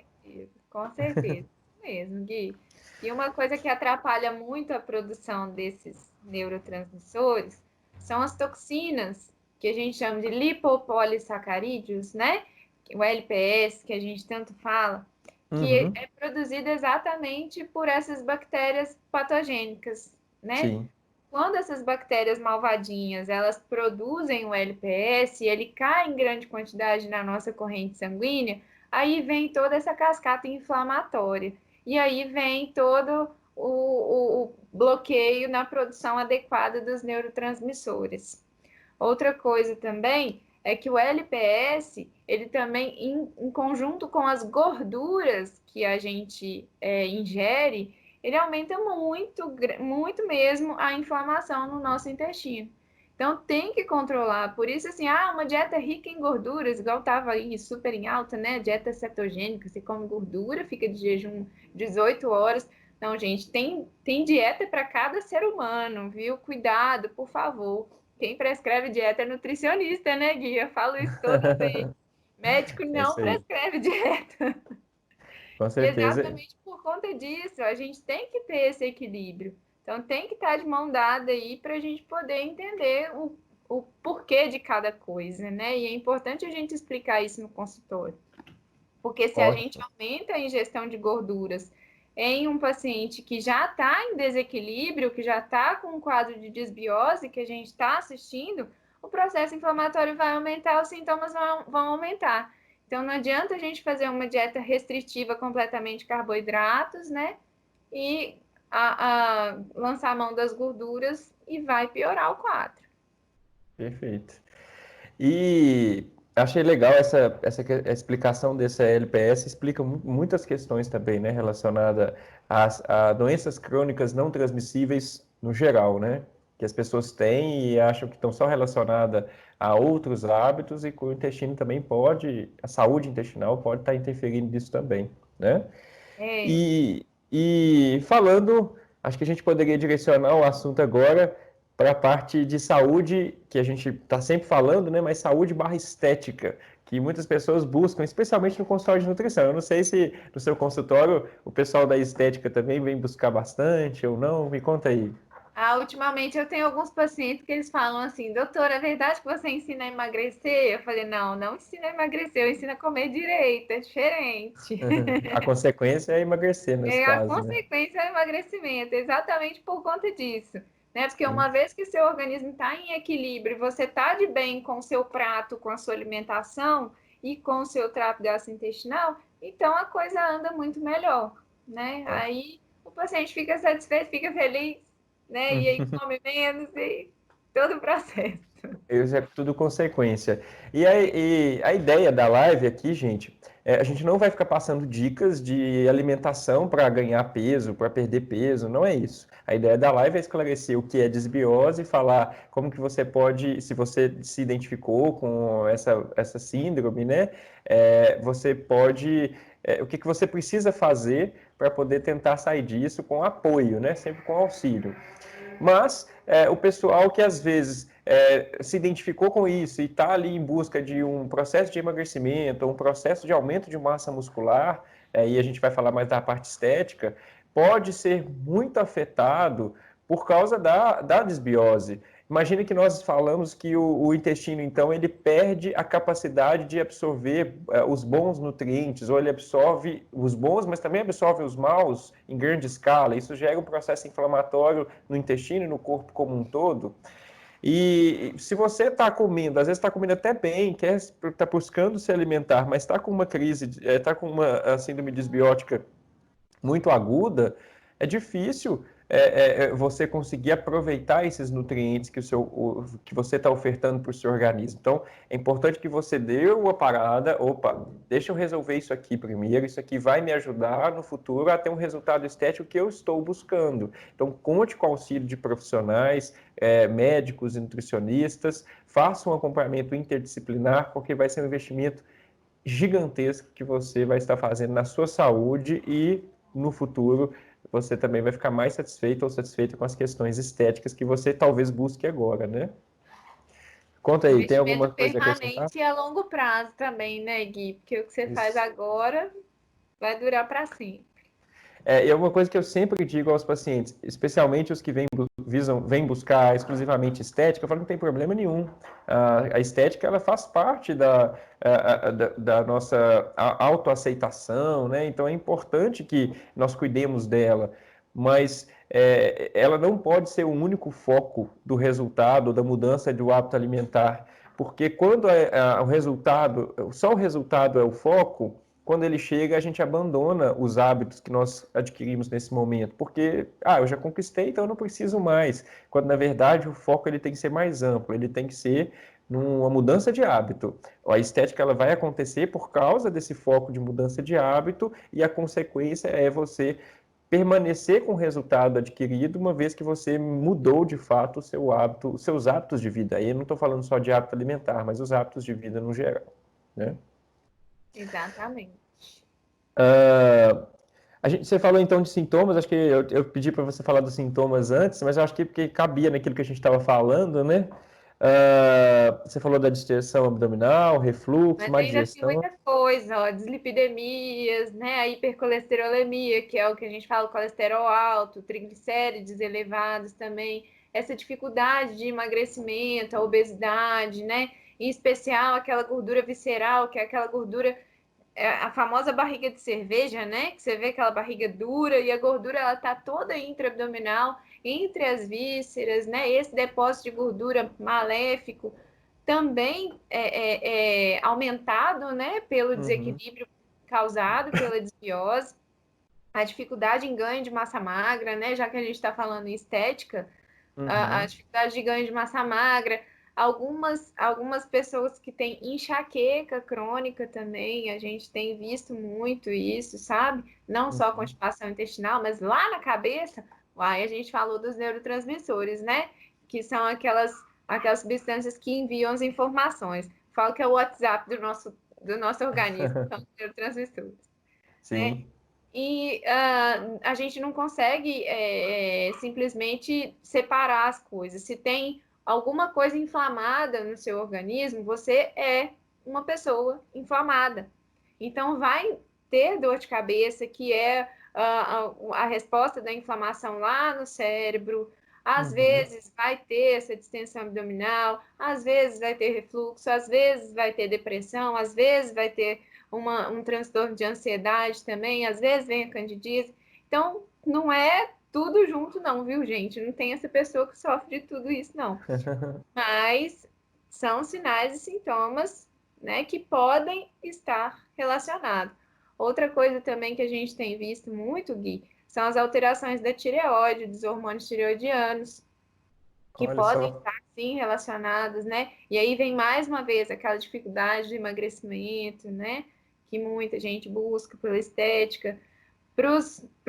Com certeza, isso mesmo, Gui. E uma coisa que atrapalha muito a produção desses neurotransmissores são as toxinas, que a gente chama de lipopolissacarídeos, né? O LPS, que a gente tanto fala, que Uhum, é produzido exatamente por essas bactérias patogênicas, né? sim, Quando essas bactérias malvadinhas, elas produzem o LPS, e ele cai em grande quantidade na nossa corrente sanguínea, aí vem toda essa cascata inflamatória. E aí vem todo o bloqueio na produção adequada dos neurotransmissores. Outra coisa também é que o LPS, ele também, em conjunto com as gorduras que a gente ingere, ele aumenta muito, muito mesmo a inflamação no nosso intestino. Então tem que controlar. Por isso, assim, uma dieta rica em gorduras, igual estava aí super em alta, né? Dieta cetogênica, você come gordura, fica de jejum 18 horas. Não, gente, tem dieta para cada ser humano, viu? Cuidado, por favor. Quem prescreve dieta é nutricionista, né, Gui? Eu falo isso todo vez. Médico é não isso aí, prescreve dieta. com E certeza. exatamente por conta disso, a gente tem que ter esse equilíbrio. Então, tem que estar de mão dada aí para a gente poder entender o porquê de cada coisa, né? E é importante a gente explicar isso no consultório. Porque se a gente Ótimo. aumenta a ingestão de gorduras em um paciente que já está em desequilíbrio, que já está com um quadro de desbiose que a gente está assistindo, o processo inflamatório vai aumentar, os sintomas vão aumentar. Então, não adianta a gente fazer uma dieta restritiva completamente de carboidratos, né? E lançar a mão das gorduras e vai piorar o quadro. Perfeito. E achei legal a explicação desse LPS, explica muitas questões também, né, relacionada a doenças crônicas não transmissíveis no geral, né, que as pessoas têm e acham que estão só relacionadas a outros hábitos e que o intestino também pode, a saúde intestinal pode estar interferindo nisso também, né? É, E falando, acho que a gente poderia direcionar o assunto agora para a parte de saúde, que a gente está sempre falando, né? Mas saúde barra estética, que muitas pessoas buscam, especialmente no consultório de nutrição. Eu não sei se no seu consultório o pessoal da estética também vem buscar bastante ou não. Me conta aí. ultimamente eu tenho alguns pacientes que eles falam assim, doutora, é verdade que você ensina a emagrecer? Eu falei, não, não ensina a emagrecer, eu ensino a comer direito, é diferente. A consequência é emagrecer nesse É a caso, né? consequência do emagrecimento, exatamente por conta disso, né? Porque uma vez que seu organismo está em equilíbrio, você está de bem com o seu prato, com a sua alimentação e com o seu trato gastrointestinal, então a coisa anda muito melhor, né? É. Aí o paciente fica satisfeito, fica feliz, né? E aí come menos e todo o processo. Isso é tudo consequência. E a ideia da live aqui, gente, a gente não vai ficar passando dicas de alimentação para ganhar peso, para perder peso, não é isso. A ideia da live é esclarecer o que é desbiose, falar como que você pode, se você se identificou com essa síndrome, né? Você pode, o que que você precisa fazer para poder tentar sair disso com apoio, né? Sempre com auxílio. Mas o pessoal que às vezes se identificou com isso e está ali em busca de um processo de emagrecimento, um processo de aumento de massa muscular, e a gente vai falar mais da parte estética, pode ser muito afetado por causa da desbiose. Imagina que nós falamos que o intestino, então, ele perde a capacidade de absorver os bons nutrientes, ou ele absorve os bons, mas também absorve os maus em grande escala. Isso gera um processo inflamatório no intestino e no corpo como um todo. E se você está comendo, às vezes está comendo até bem, está buscando se alimentar, mas está com uma crise, está com uma síndrome desbiótica muito aguda, é difícil você conseguir aproveitar esses nutrientes que você está ofertando para o seu organismo. Então, é importante que você dê uma parada, opa, deixa eu resolver isso aqui primeiro, isso aqui vai me ajudar no futuro a ter um resultado estético que eu estou buscando. Então, conte com o auxílio de profissionais, médicos e nutricionistas, faça um acompanhamento interdisciplinar, porque vai ser um investimento gigantesco que você vai estar fazendo na sua saúde e no futuro você também vai ficar mais satisfeito ou satisfeita com as questões estéticas que você talvez busque agora, né? Conta aí, tem Investimento alguma coisa a acrescentar? permanente e a longo prazo também, né, Gui? Porque o que você faz Isso. agora vai durar para sempre. E é uma coisa que eu sempre digo aos pacientes, especialmente os que vêm buscar exclusivamente estética, eu falo que não tem problema nenhum. A estética, ela faz parte da nossa autoaceitação, né? Então é importante que nós cuidemos dela, mas ela não pode ser o único foco do resultado, da mudança do hábito alimentar, porque quando o resultado, só o resultado é o foco, quando ele chega, a gente abandona os hábitos que nós adquirimos nesse momento, porque, eu já conquistei, então eu não preciso mais. Quando, na verdade, o foco ele tem que ser mais amplo, ele tem que ser numa mudança de hábito. A estética ela vai acontecer por causa desse foco de mudança de hábito e a consequência é você permanecer com o resultado adquirido uma vez que você mudou de fato o seu hábito, os seus hábitos de vida. Aí eu não estou falando só de hábito alimentar, mas os hábitos de vida no geral, né? Exatamente. Você falou então de sintomas, acho que eu pedi para você falar dos sintomas antes, mas eu acho que porque cabia naquilo que a gente estava falando, né? Você falou da distensão abdominal, refluxo, Mas má ainda tem digestão. muita coisa, ó, dislipidemias, né? A hipercolesterolemia, que é o que a gente fala, colesterol alto, triglicérides elevados também, essa dificuldade de emagrecimento, a obesidade, né? Em especial aquela gordura visceral, que é aquela gordura, a famosa barriga de cerveja, né? Que você vê aquela barriga dura e a gordura ela tá toda intraabdominal, entre as vísceras, né? Esse depósito de gordura maléfico também é aumentado, né, pelo Uhum, desequilíbrio causado pela desbiose, a dificuldade em ganho de massa magra, né, já que a gente está falando em estética, a uhum. dificuldade de ganho de massa magra, algumas pessoas que têm enxaqueca crônica também, a gente tem visto muito isso, sabe? Não só Uhum. constipação intestinal, mas lá na cabeça, aí a gente falou dos neurotransmissores, né? Que são aquelas substâncias que enviam as informações. Falo que é o WhatsApp do nosso organismo, são os neurotransmissores, né? Sim. E a gente não consegue simplesmente separar as coisas. Se tem alguma coisa inflamada no seu organismo, você é uma pessoa inflamada. Então, vai ter dor de cabeça, que é a resposta da inflamação lá no cérebro. Às Uhum. vezes vai ter essa distensão abdominal, às vezes vai ter refluxo, às vezes vai ter depressão, às vezes vai ter um transtorno de ansiedade também, às vezes vem a candidíase. Então, não é tudo junto, não, viu, gente? Não tem essa pessoa que sofre de tudo isso, não. Mas são sinais e sintomas, né, que podem estar relacionados. Outra coisa também que a gente tem visto muito, Gui, são as alterações da tireoide, dos hormônios tireoidianos, que Olha podem só. estar sim relacionados, né? E aí vem mais uma vez aquela dificuldade do emagrecimento, né? Que muita gente busca pela estética. Para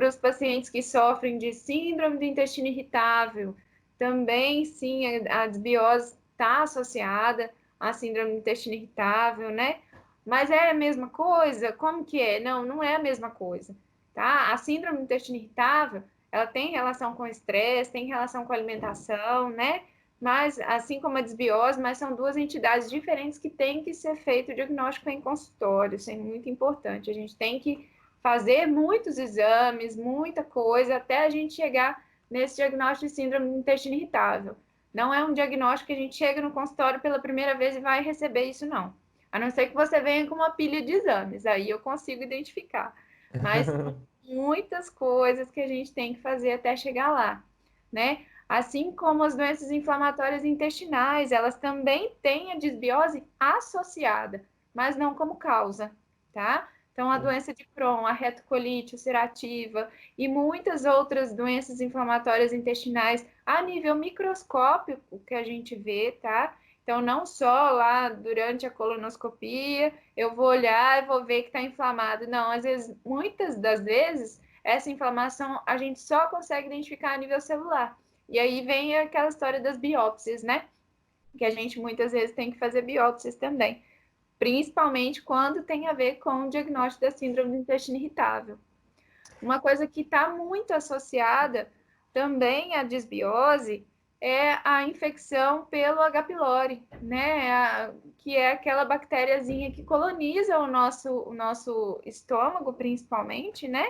os pacientes que sofrem de síndrome do intestino irritável, também sim a desbiose está associada à síndrome do intestino irritável, né? Mas é a mesma coisa? Como que é? Não, não é a mesma coisa, tá? A síndrome do intestino irritável, ela tem relação com estresse, tem relação com alimentação, né? Mas, assim como a desbiose, mas são duas entidades diferentes que tem que ser feito o diagnóstico em consultório, isso é muito importante. A gente tem que fazer muitos exames, muita coisa, até a gente chegar nesse diagnóstico de síndrome do intestino irritável. Não é um diagnóstico que a gente chega no consultório pela primeira vez e vai receber isso, não. A não ser que você venha com uma pilha de exames, aí eu consigo identificar. Mas são muitas coisas que a gente tem que fazer até chegar lá, né? Assim como as doenças inflamatórias intestinais, elas também têm a desbiose associada, mas não como causa, tá? Então, a doença de Crohn, a retocolite ulcerativa e muitas outras doenças inflamatórias intestinais a nível microscópico que a gente vê, tá? Então, não só lá durante a colonoscopia, eu vou olhar e vou ver que está inflamado. Não, às vezes, muitas das vezes, essa inflamação a gente só consegue identificar a nível celular. E aí vem aquela história das biópsias, né? Que a gente muitas vezes tem que fazer biópsias também, principalmente quando tem a ver com o diagnóstico da síndrome do intestino irritável. Uma coisa que está muito associada também à desbiose é a infecção pelo H. pylori, né? Que é aquela bactériazinha que coloniza o nosso estômago, principalmente, né?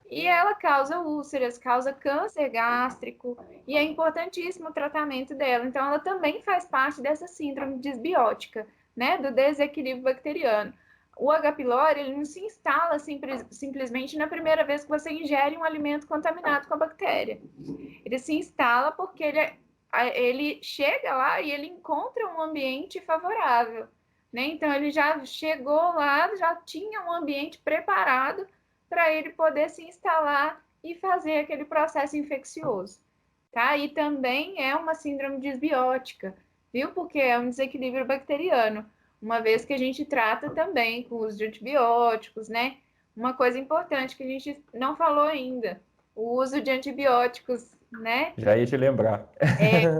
E ela causa úlceras, causa câncer gástrico, e é importantíssimo o tratamento dela. Então, ela também faz parte dessa síndrome disbiótica, né? Do desequilíbrio bacteriano. O H. pylori, ele não se instala simplesmente na primeira vez que você ingere um alimento contaminado com a bactéria. Ele se instala porque ele chega lá e ele encontra um ambiente favorável, né? Então ele já chegou lá, já tinha um ambiente preparado para ele poder se instalar e fazer aquele processo infeccioso, tá? E também é uma síndrome disbiótica, viu? Porque é um desequilíbrio bacteriano, uma vez que a gente trata também com uso de antibióticos, né? Uma coisa importante que a gente não falou ainda, o uso de antibióticos, né? Já ia te lembrar.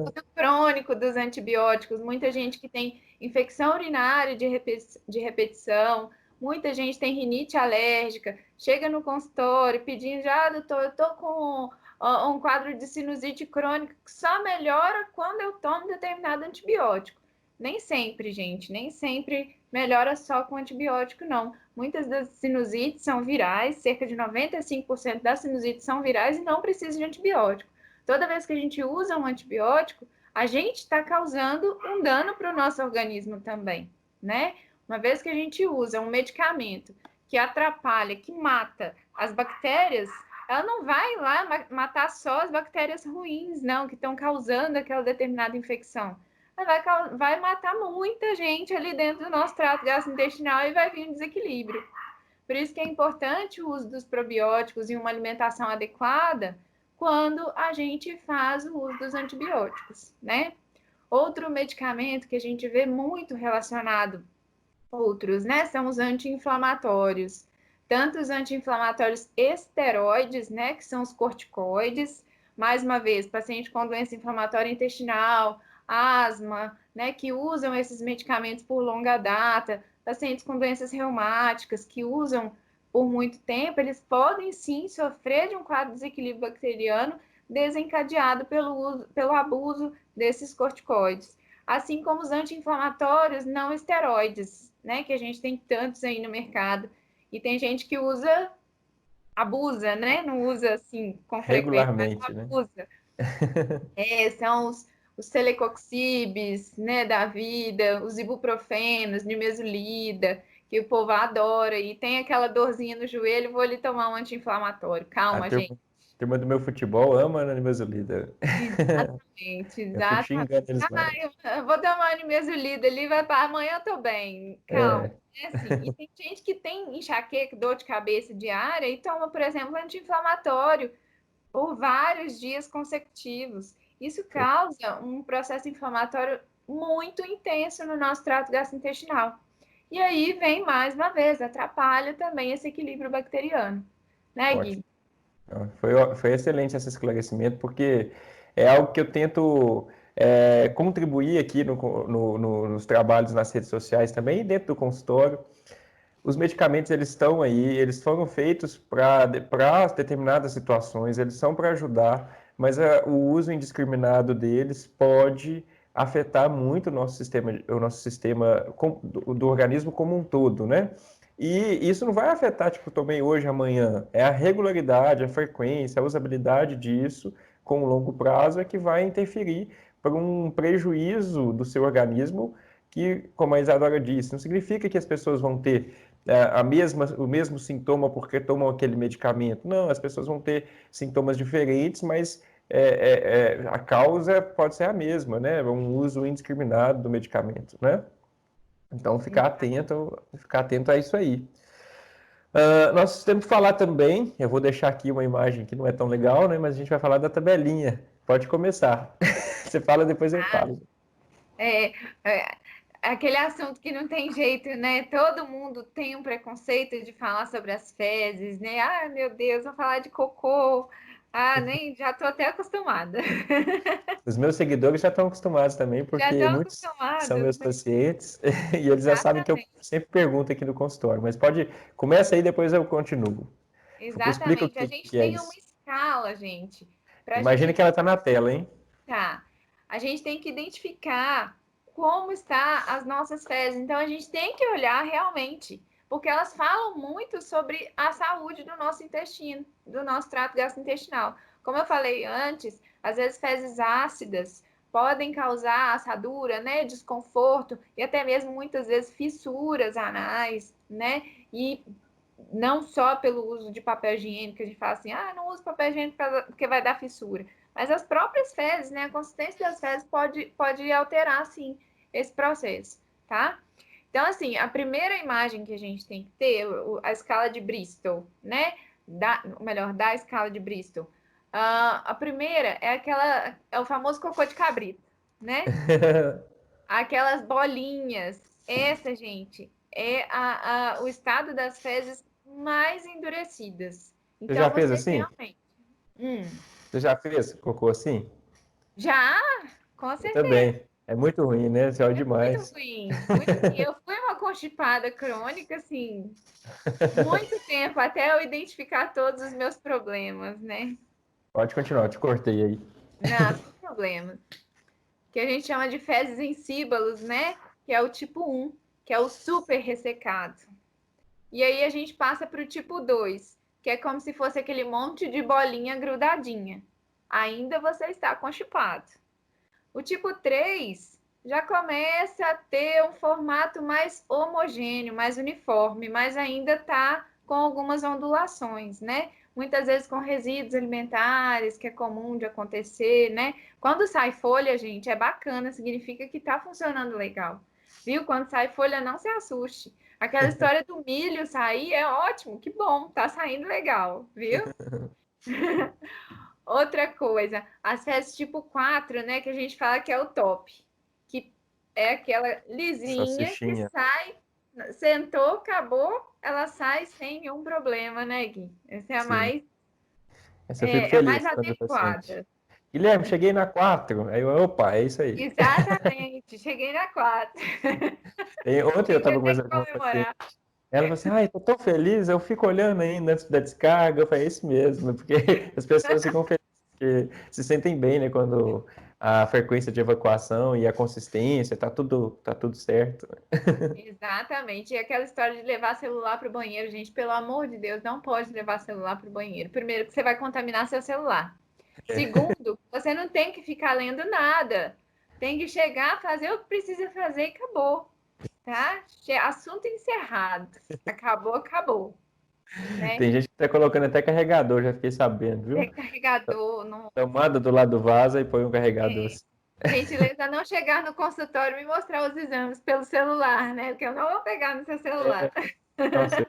Uso crônico dos antibióticos, muita gente que tem infecção urinária de repetição, muita gente tem rinite alérgica, chega no consultório pedindo, doutor, eu tô com um quadro de sinusite crônica que só melhora quando eu tomo determinado antibiótico. Nem sempre, gente, nem sempre melhora só com antibiótico, não. Muitas das sinusites são virais, cerca de 95% das sinusites são virais e não precisam de antibiótico. Toda vez que a gente usa um antibiótico, a gente está causando um dano para o nosso organismo também, né? Uma vez que a gente usa um medicamento que atrapalha, que mata as bactérias, ela não vai lá matar só as bactérias ruins, não, que estão causando aquela determinada infecção. Ela vai matar muita gente ali dentro do nosso trato gastrointestinal e vai vir um desequilíbrio. Por isso que é importante o uso dos probióticos e uma alimentação adequada quando a gente faz o uso dos antibióticos, né? Outro medicamento que a gente vê muito relacionado, outros, né, são os anti-inflamatórios. Tanto os anti-inflamatórios esteroides, né, que são os corticoides, mais uma vez, paciente com doença inflamatória intestinal, asma, né, que usam esses medicamentos por longa data, pacientes com doenças reumáticas que usam por muito tempo, eles podem sim sofrer de um quadro de desequilíbrio bacteriano desencadeado pelo abuso desses corticoides. Assim como os anti-inflamatórios não esteroides, né? Que a gente tem tantos aí no mercado. E tem gente que abusa, né? Não usa assim com frequência, mas Regularmente, né? abusa. São os celecoxibes, né, da vida, os ibuprofenos, nimesulida, que o povo adora, e tem aquela dorzinha no joelho, vou ali tomar um anti-inflamatório. A Calma, gente. turma do meu futebol ama a nimesulida. Exatamente, Eu fico exatamente. xingando eles lá. Eu vou tomar nimesulida ali, vai para amanhã eu tô bem. Calma. É, É assim. E tem gente que tem enxaqueca, dor de cabeça diária e toma, por exemplo, anti-inflamatório por vários dias consecutivos. Isso causa um processo inflamatório muito intenso no nosso trato gastrointestinal. E aí vem, mais uma vez, atrapalha também esse equilíbrio bacteriano. Né, ótimo. Gui? Foi excelente esse esclarecimento, porque é algo que eu tento contribuir aqui nos trabalhos nas redes sociais também e dentro do consultório. Os medicamentos, eles estão aí, eles foram feitos para determinadas situações, eles são para ajudar, mas o uso indiscriminado deles pode afetar muito o nosso sistema do organismo como um todo, né? E isso não vai afetar, tipo, tomei hoje, amanhã. É a regularidade, a frequência, a usabilidade disso com longo prazo é que vai interferir para um prejuízo do seu organismo que, como a Isadora disse, não significa que as pessoas vão ter o mesmo sintoma porque tomam aquele medicamento. Não, as pessoas vão ter sintomas diferentes, mas a causa pode ser a mesma, né? Um uso indiscriminado do medicamento, né? Então, ficar atento a isso aí. Nós temos que falar também, eu vou deixar aqui uma imagem que não é tão legal, né? Mas a gente vai falar da tabelinha. Pode começar. Você fala, depois eu falo. É, é, aquele assunto que não tem jeito, né? Todo mundo tem um preconceito de falar sobre as fezes, né? Ah, meu Deus, vou falar de cocô. Ah, nem já tô até acostumada. Os meus seguidores já estão acostumados também, Já porque estão muitos são acostumados, meus né? pacientes e eles já sabem que eu Exatamente, sempre pergunto aqui no consultório. Mas começa aí, depois eu continuo. Explica o exatamente. A que gente que é tem uma isso. escala, gente, para a Imagina gente que ela está na tela, hein? tá. a gente tem que identificar como está as nossas fezes. Então, a gente tem que olhar realmente, porque elas falam muito sobre a saúde do nosso intestino, do nosso trato gastrointestinal. Como eu falei antes, às vezes fezes ácidas podem causar assadura, né, desconforto e até mesmo muitas vezes fissuras anais, né? E não só pelo uso de papel higiênico, a gente fala assim, não uso papel higiênico porque vai dar fissura. Mas as próprias fezes, né, a consistência das fezes pode alterar, sim, esse processo, tá? Então, assim, a primeira imagem que a gente tem que ter, a escala de Bristol, né? Da escala de Bristol. A primeira é o famoso cocô de cabrito, né? Aquelas bolinhas. Essa, gente, é o estado das fezes mais endurecidas. Você já Então, fez você assim? realmente. Hum, Você já fez cocô assim? já, com Eu certeza. também. É muito ruim, né? Você olha É muito demais. ruim, muito ruim. Eu fui uma constipada crônica, assim, muito tempo até eu identificar todos os meus problemas, né? Pode continuar, eu te cortei aí. Não, sem problemas. Que a gente chama de fezes ensíbalos, né? Que é o tipo 1, que é o super ressecado. E aí a gente passa para o tipo 2, que é como se fosse aquele monte de bolinha grudadinha. Ainda você está constipado. O tipo 3 já começa a ter um formato mais homogêneo, mais uniforme, mas ainda está com algumas ondulações, né? Muitas vezes com resíduos alimentares, que é comum de acontecer, né? Quando sai folha, gente, é bacana, significa que está funcionando legal. Viu? Quando sai folha, não se assuste. Aquela história do milho sair é ótimo, que bom, tá saindo legal, viu? Outra coisa, as fezes tipo 4, né, que a gente fala que é o top, que é aquela lisinha que Salsichinha. sai, sentou, acabou, ela sai sem nenhum problema, né, Gui? Essa é a Sim. mais, Essa eu fico é a mais feliz quando o paciente. adequada. Guilherme, cheguei na 4. Aí eu, opa, é isso aí. Exatamente, cheguei na 4. Ontem eu Tem que estava até que conversando com uma paciente. comemorar. Ela falou assim, ai, tô tão feliz, eu fico olhando ainda antes da descarga. Eu falei, é isso mesmo, porque as pessoas ficam felizes, porque se sentem bem, né, quando a frequência de evacuação e a consistência, tá tudo certo. Exatamente. E aquela história de levar celular para o banheiro, gente, pelo amor de Deus, não pode levar celular para o banheiro. Primeiro, que você vai contaminar seu celular. Segundo, você não tem que ficar lendo nada. Tem que chegar, fazer o que precisa fazer e acabou, tá? Assunto encerrado. Acabou, acabou, né? Tem gente que tá colocando até carregador, já fiquei sabendo, viu? Tem carregador, não. Tomada do lado do vaso e põe um carregador É. assim. Gentileza não chegar no consultório e me mostrar os exames pelo celular, né? Porque eu não vou pegar no seu celular. Nossa,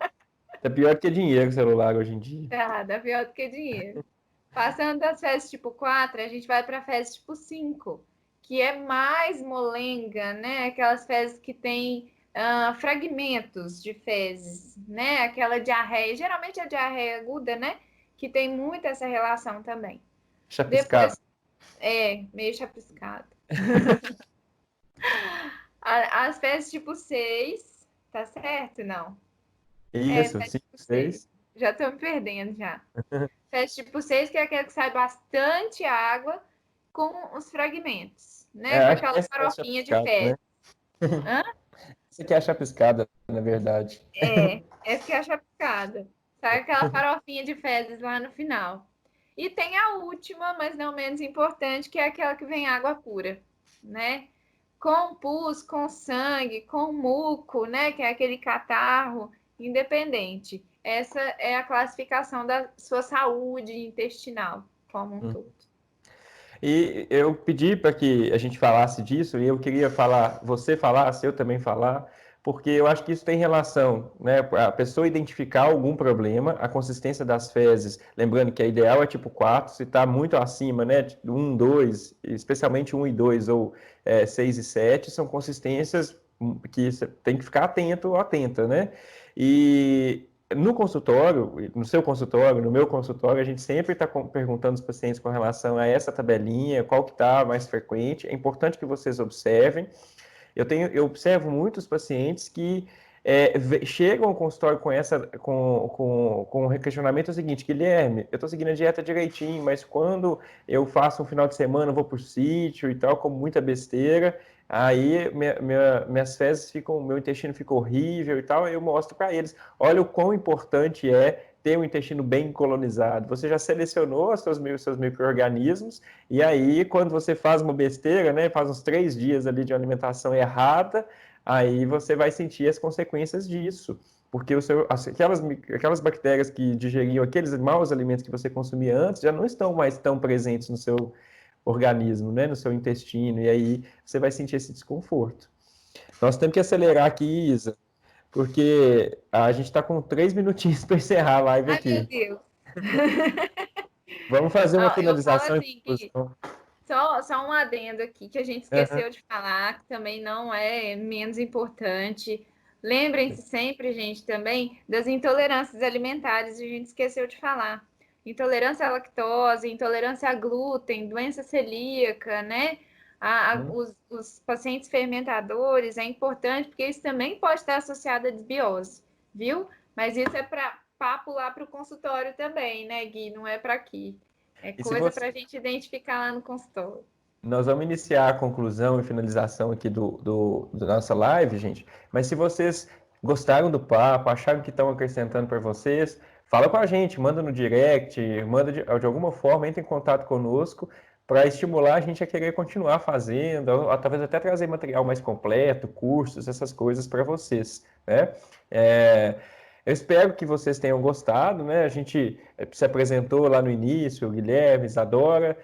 tá pior que dinheiro o celular hoje em dia. Tá, dá pior do que dinheiro. Passando das fezes tipo 4, a gente vai para a fezes tipo 5, que é mais molenga, né? Aquelas fezes que tem fragmentos de fezes, né? Aquela diarreia, geralmente a diarreia aguda, né? Que tem muito essa relação também. Chapiscado. Depois, meio chapiscado. As fezes tipo 6, tá certo? Não. Isso, Fezes 5, tipo 6. 6. Já tô me perdendo já. Fezes tipo 6, que é aquela que sai bastante água com os fragmentos, né? Com Acho que aquela essa é a farofinha de chapiscada, fezes. né? Hã? Essa aqui é a chapiscada, na verdade. Essa que é a chapiscada. Sai aquela farofinha de fezes lá no final. E tem a última, mas não menos importante, que é aquela que vem água pura, né? Com pus, com sangue, com muco, né? Que é aquele catarro independente. Essa é a classificação da sua saúde intestinal como um todo. E eu pedi para que a gente falasse disso, e eu queria falar, você falasse, eu também falar, porque eu acho que isso tem relação, né? A pessoa identificar algum problema, a consistência das fezes, lembrando que a ideal é tipo 4, se está muito acima, né? 1, 2, especialmente 1 e 2, ou 6 e 7, são consistências que você tem que ficar atento ou atenta, né? E no consultório, no seu consultório, no meu consultório, a gente sempre está perguntando aos pacientes com relação a essa tabelinha, qual que está mais frequente. É importante que vocês observem. Eu observo muitos pacientes que chegam ao consultório com o questionamento seguinte: Guilherme, eu estou seguindo a dieta direitinho, mas quando eu faço um final de semana, eu vou para o sítio e tal, como muita besteira, aí minhas fezes ficam, meu intestino fica horrível e tal, aí eu mostro para eles: olha o quão importante é ter um intestino bem colonizado. Você já selecionou os seus micro-organismos, e aí, quando você faz uma besteira, né, faz uns 3 dias ali de alimentação errada, aí você vai sentir as consequências disso. Porque aquelas bactérias que digeriam aqueles maus alimentos que você consumia antes já não estão mais tão presentes no seu organismo, né, no seu intestino, e aí você vai sentir esse desconforto. Nós temos que acelerar aqui, Isa, porque a gente está com 3 minutinhos para encerrar a live Ai, meu aqui. Deus. Vamos fazer uma Ó, eu falo finalização e assim que conclusão. só um adendo aqui que a gente Uhum. esqueceu de falar, que também não é menos importante. Lembrem-se sempre, gente, também das intolerâncias alimentares, a gente esqueceu de falar. Intolerância à lactose, intolerância a glúten, doença celíaca, né? Os pacientes fermentadores é importante porque isso também pode estar associado à desbiose, viu? Mas isso é para papo lá para o consultório também, né, Gui? Não é para aqui. É E se coisa você, para a gente identificar lá no consultório. nós vamos iniciar a conclusão e finalização aqui da nossa live, gente. Mas se vocês gostaram do papo, acharam que estão acrescentando para vocês, fala com a gente, manda no direct, manda de alguma forma, entre em contato conosco para estimular a gente a querer continuar fazendo, ou talvez até trazer material mais completo, cursos, essas coisas para vocês, né? É, eu espero que vocês tenham gostado, né? A gente se apresentou lá no início, o Guilherme, Isadora.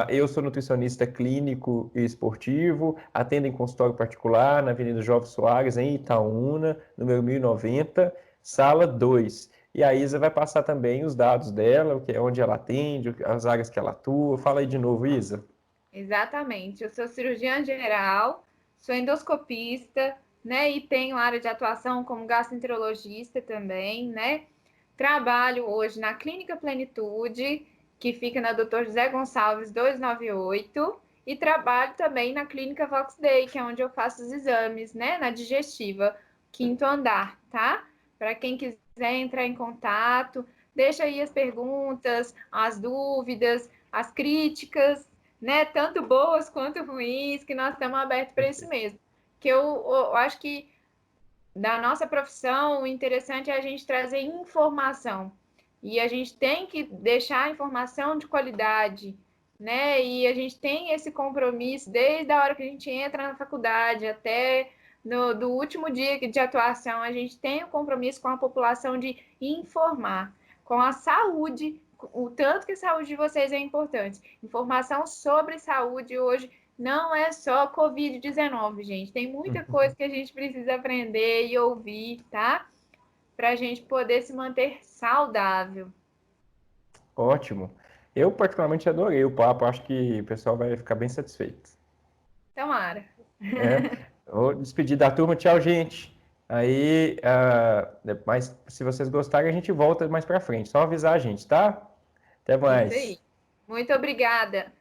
Eu sou nutricionista clínico e esportivo, atendo em consultório particular na Avenida Jovem Soares, em Itaúna, número 1090, sala 2. E a Isa vai passar também os dados dela, onde ela atende, as áreas que ela atua. Fala aí de novo, Isa. Exatamente. Eu sou cirurgiã geral, sou endoscopista, né? E tenho área de atuação como gastroenterologista também, né? Trabalho hoje na Clínica Plenitude, que fica na Dr. José Gonçalves 298, e trabalho também na Clínica Vox Day, que é onde eu faço os exames, né? Na digestiva, quinto andar, tá? Para quem quiser entrar em contato, deixa aí as perguntas, as dúvidas, as críticas, né? Tanto boas quanto ruins, que nós estamos abertos para isso mesmo. Que eu acho que da nossa profissão, o interessante é a gente trazer informação. E a gente tem que deixar a informação de qualidade, né? E a gente tem esse compromisso desde a hora que a gente entra na faculdade até do último dia de atuação, a gente tem o compromisso com a população de informar, com a saúde, o tanto que a saúde de vocês é importante. Informação sobre saúde hoje não é só Covid-19, gente. Tem muita coisa que a gente precisa aprender e ouvir, tá? Para a gente poder se manter saudável. Ótimo. Eu particularmente adorei o papo, acho que o pessoal vai ficar bem satisfeito. Tomara. Vou despedir da turma, tchau, gente. Aí, mas se vocês gostarem, a gente volta mais pra frente. Só avisar a gente, tá? Até Isso mais. aí. Muito obrigada.